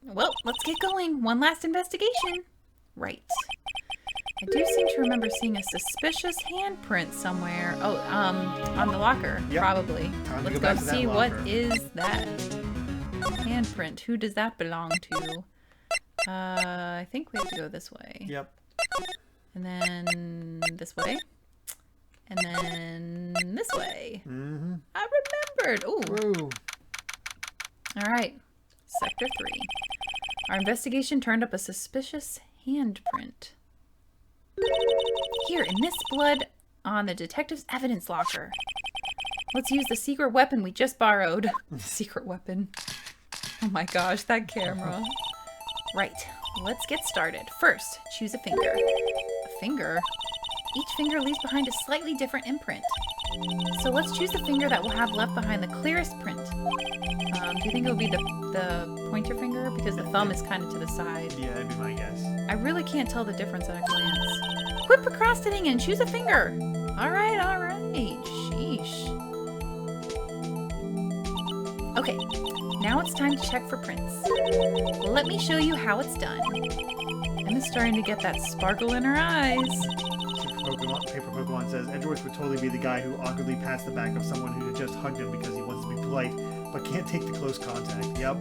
Well, let's get going. One last investigation. Right. I do seem to remember seeing a suspicious handprint somewhere. Oh, on the locker. Yep. Probably. Let's go see what is that. Handprint. Who does that belong to? I think we have to go this way. Yep. And then this way. And then this way. Mm-hmm. I remembered. Ooh. All right. Sector 3. Our investigation turned up a suspicious handprint. Here, in this blood on the detective's evidence locker. Let's use the secret weapon we just borrowed. Secret weapon. Oh my gosh, that camera. Right. Let's get started. First, choose a finger. A finger? Each finger leaves behind a slightly different imprint. So let's choose the finger that will have left behind the clearest print. Do you think it would be the pointer finger? Because the thumb is kind of to the side. Yeah, that'd be my guess. I really can't tell the difference at a glance. Quit procrastinating and choose a finger. All right. Sheesh. Okay, now it's time to check for prints. Let me show you how it's done. Emma's starting to get that sparkle in her eyes. Paper Pokemon says, Edgeworth would totally be the guy who awkwardly pats the back of someone who just hugged him because he wants to be polite, but can't take the close contact. Yep.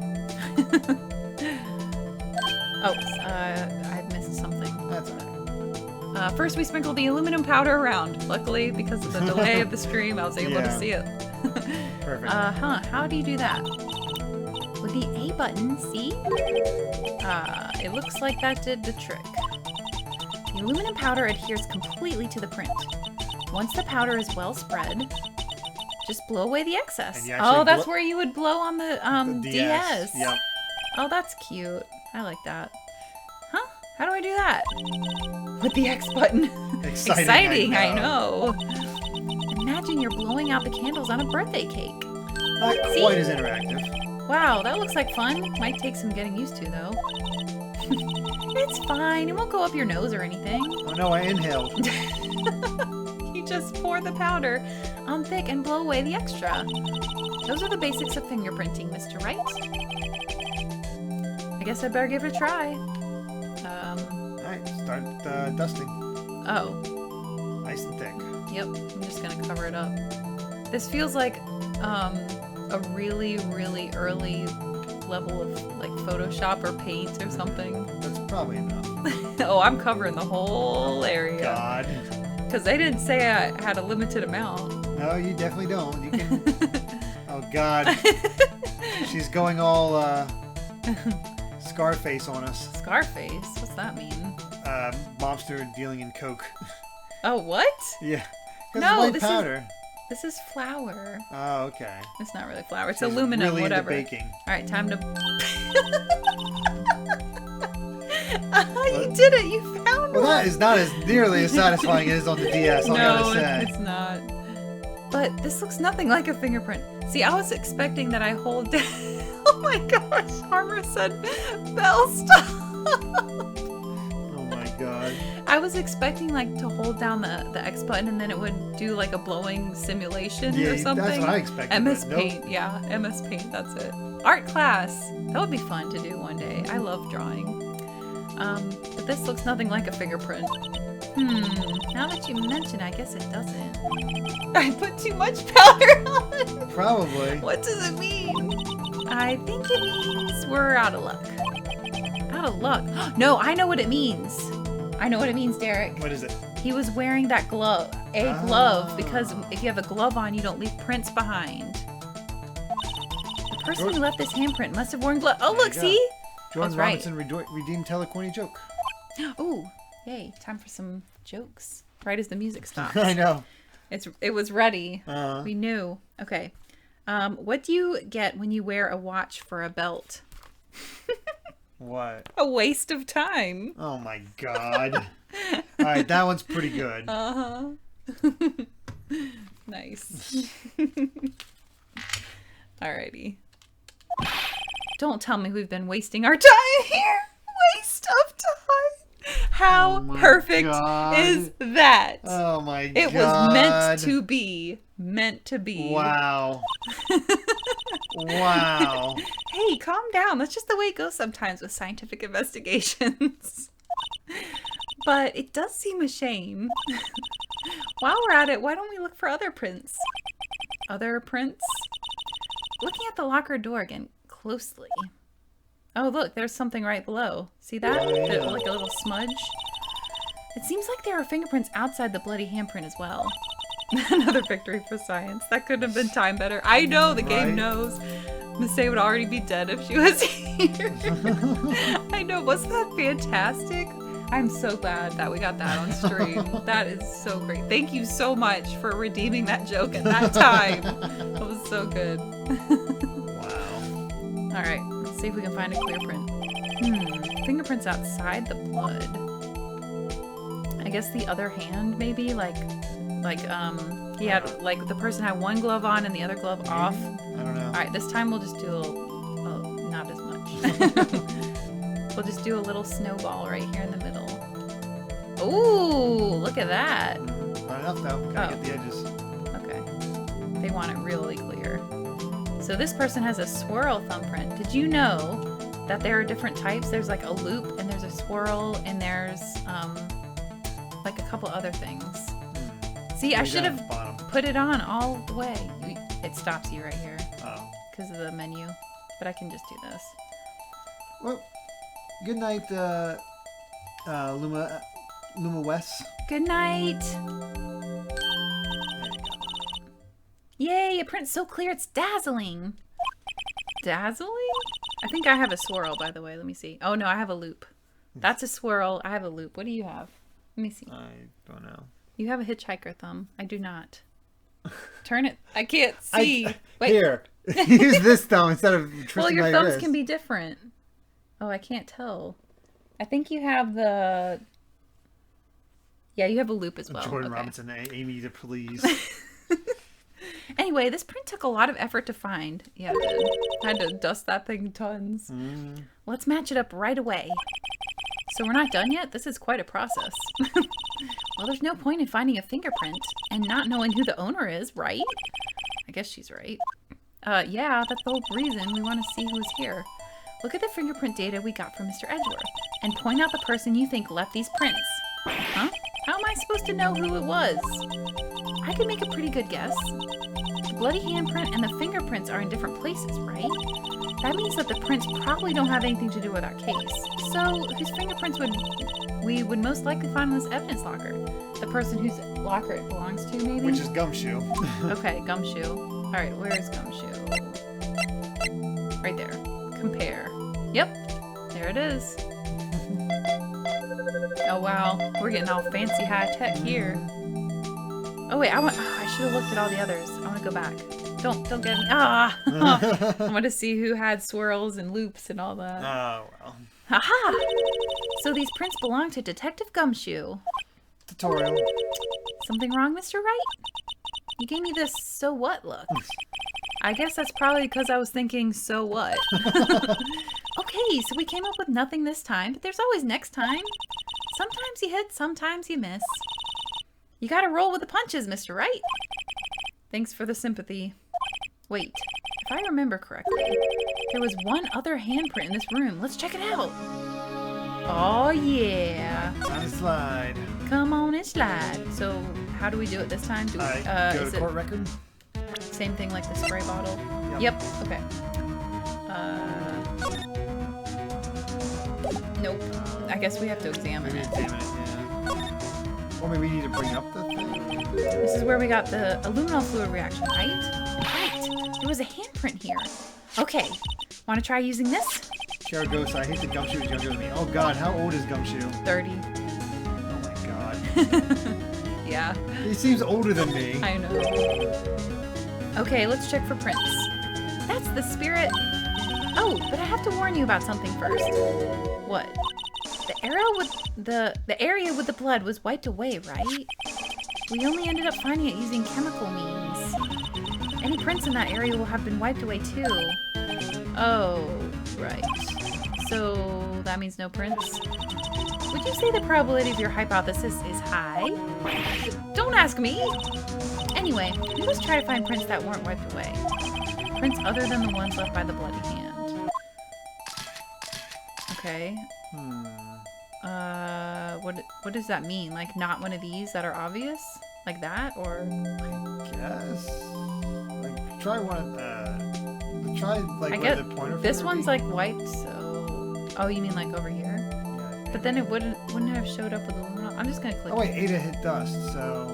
I missed something. That's alright. First we sprinkled the aluminum powder around. Luckily, because of the delay of the stream, I was able to see it. Perfect. How do you do that? with the A button, see? It looks like that did the trick. The aluminum powder adheres completely to the print. Once the powder is well spread, just blow away the excess. Oh, that's where you would blow on the DS. Yep. Oh, that's cute. I like that. Huh? How do I do that? With the X button. Exciting, I know. Imagine you're blowing out the candles on a birthday cake. Not quite as interactive. Wow, that looks like fun. Might take some getting used to, though. It's fine. It won't go up your nose or anything. Oh no, I inhaled. You just pour the powder on thick and blow away the extra. Those are the basics of fingerprinting, Mr. Wright. I guess I better give it a try. Alright, start dusting. Oh. Nice and thick. Yep, I'm just gonna cover it up. This feels like a really, really early level of like Photoshop or Paint or something. That's probably enough. Oh, I'm covering the whole area. God. Because they didn't say I had a limited amount. No, you definitely don't. You can. Oh God. She's going all Scarface on us. Scarface? What's that mean? Mobster dealing in coke. Oh, what? Yeah. No, white this powder. This is flour. Oh, okay. It's not really flour. It's She's aluminum, really whatever. Into baking. All right, time to. You did it! You found Well, one. that is not as nearly as satisfying as on the DS. I gotta say. It's not. But this looks nothing like a fingerprint. See, I was expecting that I hold down. Oh my gosh! Harmer said, "Belle, stop." Oh my God. I was expecting like to hold down the X button and then it would do like a blowing simulation or something. That's what I expected. MS but nope. Paint, yeah, MS Paint, that's it. Art class, that would be fun to do one day. I love drawing. But this looks nothing like a fingerprint. Now that you mention, I guess it doesn't. I put too much powder on. Probably. What does it mean? I think it means we're out of luck. Out of luck? No, I know what it means. I know what it means, Derek. What is it? He was wearing that glove, glove, because if you have a glove on, you don't leave prints behind. The person who left this handprint must have worn gloves. Oh, look, see? Jordan That's Robinson redeemed tell a corny joke. Ooh, yay! Time for some jokes. Right as the music stops. I know. It was ready. Uh-huh. We knew. Okay. What do you get when you wear a watch for a belt? What? A waste of time. Oh my God. All right, that one's pretty good. Uh-huh. Nice. Alrighty. Don't tell me we've been wasting our time here. Waste of time. How perfect is that? Oh my God. It was meant to be. Meant to be. Wow. Wow. Hey, calm down. That's just the way it goes sometimes with scientific investigations. But it does seem a shame. While we're at it, why don't we look for other prints? Other prints? Looking at the locker door again closely. Oh, look, there's something right below. See that? Yeah. Like a little smudge. It seems like there are fingerprints outside the bloody handprint as well. Another victory for science. That couldn't have been timed better. I know, the game knows. Missy would already be dead if she was here. I know, wasn't that fantastic? I'm so glad that we got that on stream. That is so great. Thank you so much for redeeming that joke at that time. That was so good. Wow. Alright, let's see if we can find a clear print. Fingerprints outside the blood. I guess the other hand, maybe? Like he had, like, the person had one glove on and the other glove off. I don't know. Alright, this time we'll just do not as much. We'll just do a little snowball right here in the middle. Ooh, look at that. Not enough though. Gotta get the edges. Okay. They want it really clear. So this person has a swirl thumbprint. Did you know that there are different types? There's like a loop and there's a swirl and there's like a couple other things. See, I should have put it on all the way. It stops you right here. Oh. Because of the menu. But I can just do this. Well, good night, Luma Wes. Good night. Yay, it prints so clear it's dazzling. Dazzling? I think I have a swirl, by the way. Let me see. Oh, no, I have a loop. That's a swirl. I have a loop. What do you have? Let me see. I don't know. You have a hitchhiker thumb. I do not. Turn it. I can't see. Wait. Here. Use this thumb instead of twisting Well, your like thumbs this. can be different. Oh, I can't tell. I think you have the... Yeah, you have a loop as well. Jordan Okay. Robinson, Amy to please. Anyway, this print took a lot of effort to find. Yeah, it did. I had to dust that thing tons. Let's match it up right away. So we're not done yet? This is quite a process. Well, there's no point in finding a fingerprint and not knowing who the owner is, right? I guess she's right. Yeah, that's the whole reason we want to see who's here. Look at the fingerprint data we got from Mr. Edgeworth and point out the person you think left these prints. Huh? How am I supposed to know who it was? I can make a pretty good guess. The bloody handprint and the fingerprints are in different places, right? That means that the prints probably don't have anything to do with our case. So, whose fingerprints would we most likely find in this evidence locker? The person whose locker it belongs to, maybe? Which is Gumshoe. Okay, Gumshoe. Alright, where is Gumshoe? Right there. Compare. Yep, there it is. Oh wow, we're getting all fancy high tech here. Oh wait, I should have looked at all the others. I want to go back. Don't get me. Ah! I want to see who had swirls and loops and all that. Oh, well. Haha! So these prints belong to Detective Gumshoe. Tutorial. Something wrong, Mr. Wright? You gave me this so what look. I guess that's probably because I was thinking, so what? Okay, so we came up with nothing this time, but there's always next time. Sometimes you hit, sometimes you miss. You gotta roll with the punches, Mr. Wright. Thanks for the sympathy. Wait, if I remember correctly, there was one other handprint in this room. Let's check it out. Oh, yeah. Time to slide. Come on and slide. So, how do we do it this time? Do we, Go is to it court record. same thing like the spray bottle? Yep. Okay. Nope. I guess we have to examine Maybe it. examine it, yeah. Or maybe we need to bring up the thing. This is where we got the luminol fluid reaction, right? Right. There was a handprint here. Okay. Want to try using this? Cheryl goes, I hate that Gumshoe is younger than me. Oh god, how old is Gumshoe? 30. Oh my god. Yeah. He seems older than me. I know. Okay, let's check for prints. That's the spirit. Oh, but I have to warn you about something first. What? The area with the blood was wiped away, right? We only ended up finding it using chemical means. Any prints in that area will have been wiped away too. Oh, right. So that means no prints? Would you say the probability of your hypothesis is high? Don't ask me! Anyway, we must try to find prints that weren't wiped away. Prints other than the ones left by the bloody hand. Okay. What does that mean? Like, not one of these that are obvious? Like that? Or... I guess. Like, try one try, like, I where get the pointer this finger one's be. like wiped, so... Oh, you mean like over here? Yeah. But then it wouldn't have showed up with the luminol. I'm just gonna click Oh wait, it. Ada hit dust, so...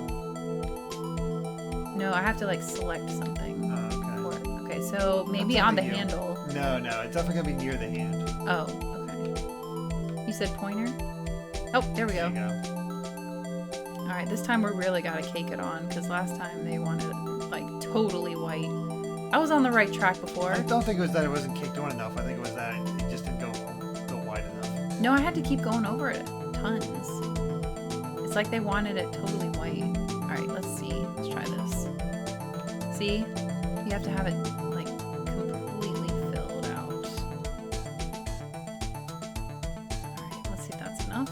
No, I have to like select something. Oh, okay. Okay, so maybe on the something you. handle. No, it's definitely gonna be near the hand. Oh, okay. You said pointer? Oh, there we There go. you go. Alright, this time we really gotta cake it on, because last time they wanted it, like, totally white. I was on the right track before. I don't think it was that it wasn't kicked on enough. I think it was that it just didn't go wide enough. No, I had to keep going over it tons. It's like they wanted it totally white. Alright, let's see. Let's try this. See? You have to have it, like, completely filled out. Alright, let's see if that's enough.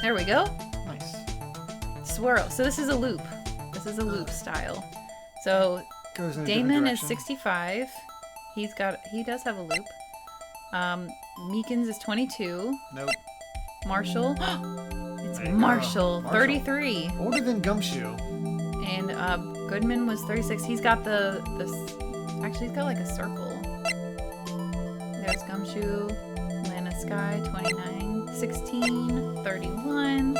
There we go. Nice. Swirl. So this is a loop. This is a loop style. So Goes in a Damon different is direction. 65. He does have a loop. Meekins is 22. Nope. Marshall. It's There you go. Marshall, Marshall. 33. Older than Gumshoe. And Goodman was 36. He's got actually he's got like a circle. There's Gumshoe, Lana Sky, 29, 16, 31.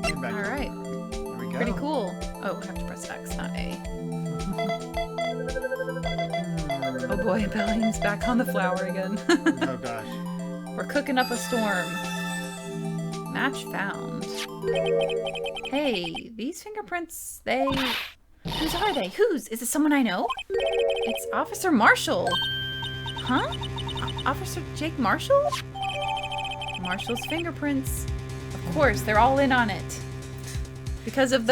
Get back. All right, There we go. pretty cool. Oh, I have to press X, not A. Oh boy, BelleAim's back on the flower again. Oh gosh. We're cooking up a storm. Match found. Hey, these fingerprints, whose are they? Whose? Is it someone I know? It's Officer Marshall. Huh? Officer Jake Marshall? Marshall's fingerprints. Of course, they're all in on it. Because of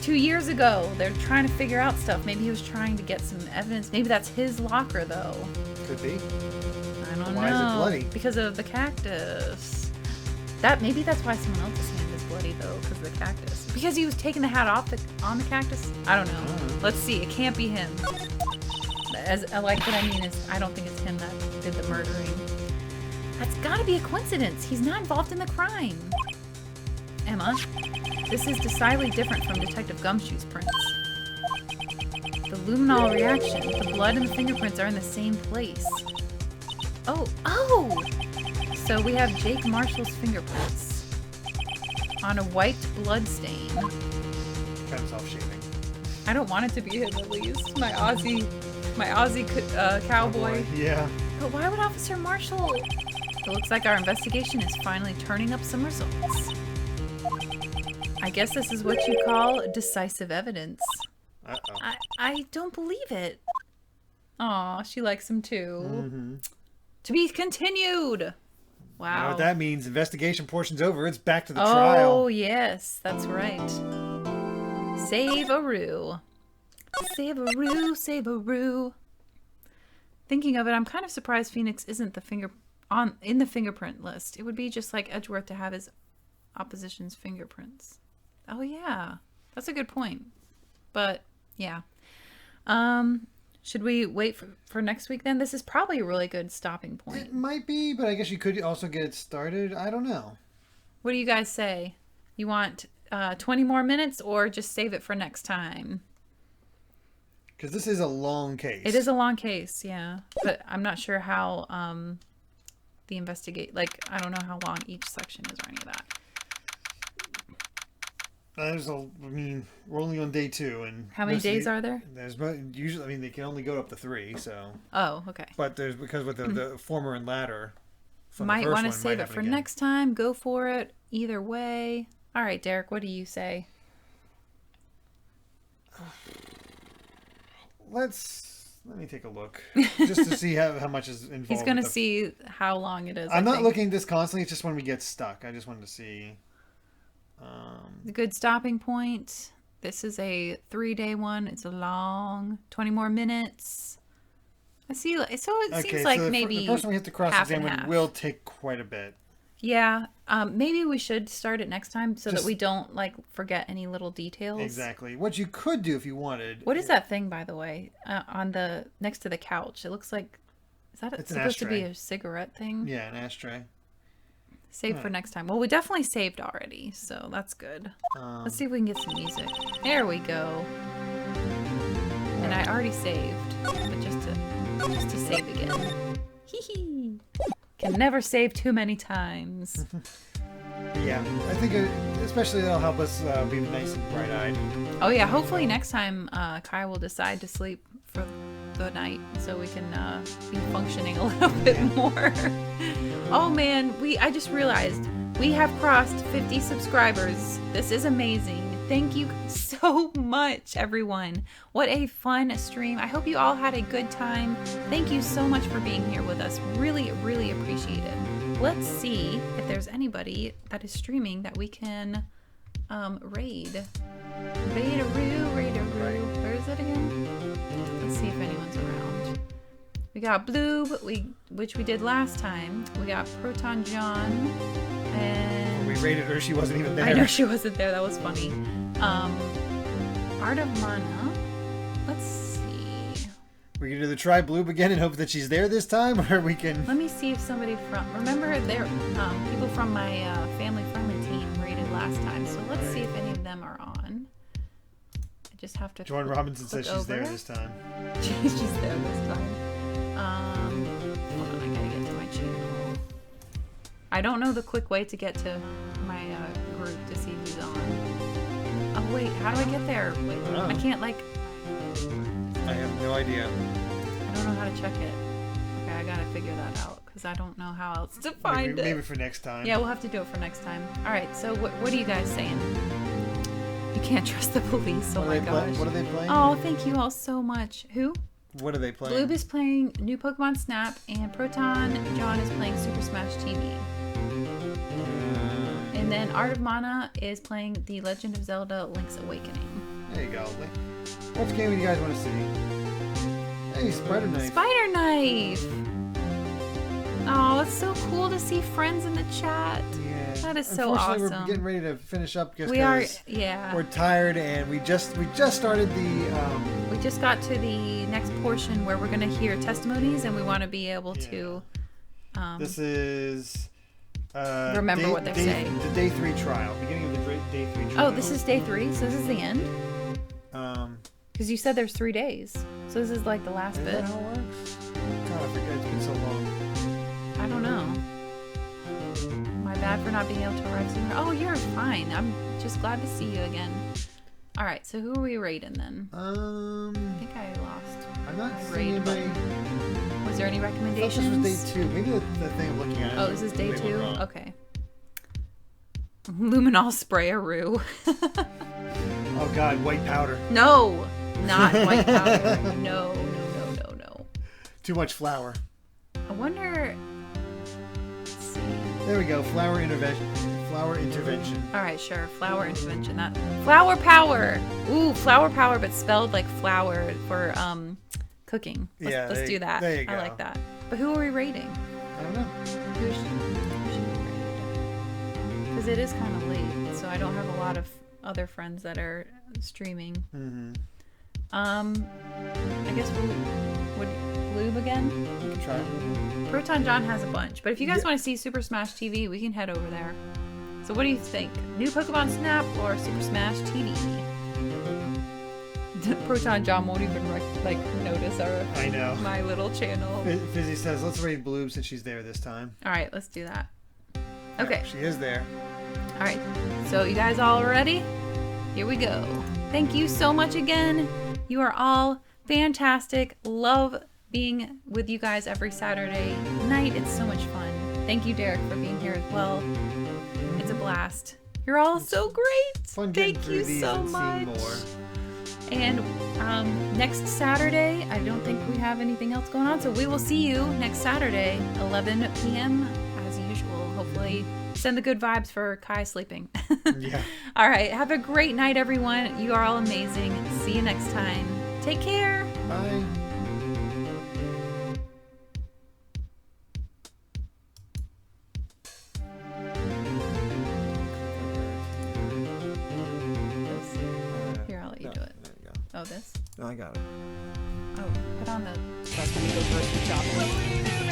2 years ago, they're trying to figure out stuff. Maybe he was trying to get some evidence. Maybe that's his locker, though. Could be. I don't know. Why is it bloody? Because of the cactus. Maybe that's why someone else's hand is bloody, though, because of the cactus. Because he was taking the hat off on the cactus? I don't know. Let's see. It can't be him. What I mean is, I don't think it's him that did the murdering. That's gotta be a coincidence. He's not involved in the crime. Emma, this is decidedly different from Detective Gumshoe's prints. The luminol reaction, the blood and the fingerprints are in the same place. Oh! So we have Jake Marshall's fingerprints on a white blood stain. Kind of self-shaving. I don't want it to be him, at least. My Aussie cowboy. Yeah. But why would Officer Marshall? It looks like our investigation is finally turning up some results. I guess this is what you call decisive evidence. Uh-oh. I don't believe it. Aw, she likes him too. Mm-hmm. To be continued. Wow. You know what that means? Investigation portion's over. It's back to the trial. Oh, yes. That's right. Save-a-roo. Save-a-roo, save-a-roo. Thinking of it, I'm kind of surprised Phoenix isn't in the fingerprint list. It would be just like Edgeworth to have his opposition's fingerprints. Oh, yeah. That's a good point. But, yeah. Should we wait for next week then? This is probably a really good stopping point. It might be, but I guess you could also get it started. I don't know. What do you guys say? You want 20 more minutes or just save it for next time? Because this is a long case. It is a long case, yeah. But I'm not sure how the I don't know how long each section is or any of that. We're only on day 2, and how many days are there? There's usually, they can only go up to 3, so. Oh, okay. But because with the former and latter, might want to save it for next time. Go for it. Either way. All right, Derek. What do you say? Let me take a look just to see how much is involved. He's gonna see how long it is. I'm not looking at this constantly. It's just when we get stuck. I just wanted to see. A good stopping point. This is a 3-day one. It's a long 20 more minutes. I see. So it seems like maybe the person we have to cross-examine will take quite a bit. Yeah. Maybe we should start it next time so that we don't forget any little details. Exactly. What you could do if you wanted. What is that thing, by the way, on the next to the couch? It looks like it's supposed to be a cigarette thing? Yeah, an ashtray. Save for next time. Well, we definitely saved already, so that's good. Let's see if we can get some music. There we go. And I already saved, but just to save again. Hee hee. Can never save too many times. Yeah, I think especially that'll help us be nice and bright-eyed. Oh yeah, hopefully next time Kai will decide to sleep for the night so we can be functioning a little bit more. Oh man, I just realized we have crossed 50 subscribers. This is amazing. Thank you so much, everyone. What a fun stream. I hope you all had a good time. Thank you so much for being here with us. Really, really appreciate it. Let's see if there's anybody that is streaming that we can raid. Raid-a-roo, raid-a-roo. Where is it again? Let's see if anyone's around. We got Blue, which we did last time. We got Proton John, and when we raided her, she wasn't even there. I know she wasn't there. That was funny. Art of Mana. Let's see. We can either try Blue again and hope that she's there this time, or we can. Let me see if somebody remember there people from my family friendly team raided last time. So let's see if any of them are on. I just have to. Joan Robinson says she's there this time. She's there this time. Hold on, I gotta get to my channel. I don't know the quick way to get to my group to see who's on. Oh wait, how do I get there? Wait, I can't I have no idea. I don't know how to check it. Okay, I gotta figure that out because I don't know how else to find it. Maybe for next time. Yeah, we'll have to do it for next time. All right, so what are you guys saying? You can't trust the police. Oh my gosh. What are they playing? Oh, thank you all so much. Who? What are they playing? Bloob is playing new Pokemon Snap, and Proton John is playing Super Smash TV. And then Art of Mana is playing The Legend of Zelda Link's Awakening. There you go. Which game do you guys want to see? Hey, Spider Knife. Spider Knife! Oh, it's so cool to see friends in the chat. Yeah. That is so awesome. We're getting ready to finish up because yeah. we're tired and we just started the. We just got to the next portion where we're going to hear testimonies and we want to be able to. This is. Remember what they say. The day 3 trial. Beginning of the day 3 trial. Oh, this is day 3, so this is the end? Because you said there's 3 days. So this is like the last bit. Is that how it works? God, I forget. It's been so long. I don't know. My bad for not being able to arrive sooner. Oh, you're fine. I'm just glad to see you again. All right, so who are we rating then? I think I lost. I'm not seeing anybody. Was there any recommendations? I thought this was day 2. Maybe the thing I'm looking at. Oh, this is day 2? Okay. Luminol Sprayaroo. Oh God, white powder. No, not white powder. No. Too much flour. I wonder. Let's see. There we go. Flour intervention. All right, sure. Flour intervention. That flower power. Ooh, flower power, but spelled like flour for cooking. Let's do that. There you go. I like that. But who are we rating? I don't know. Who should we rate? Because it is kind of late, so I don't have a lot of other friends that are streaming. Mm-hmm. I guess would Bloob again? You can try. Proton John has a bunch, but if you guys want to see Super Smash TV, we can head over there. So what do you think? New Pokemon Snap or Super Smash TV? Proton John won't even notice my little channel. Fizzy says, let's raid Bloob since she's there this time. All right, let's do that. Okay. Yeah, she is there. All right. So you guys all ready? Here we go. Thank you so much again. You are all fantastic. Love being with you guys every Saturday night. It's so much fun. Thank you, Derek, for being here as well. It's a blast. You're all so great. Fun Thank you so much. And next Saturday, I don't think we have anything else going on, so we will see you next Saturday, 11 p.m. as usual. Hopefully, send the good vibes for Kai sleeping. Yeah. All right. Have a great night, everyone. You are all amazing. See you next time. Take care. Bye. Oh, this? No, I got it. Oh, put on the... That's when you go grocery shopping.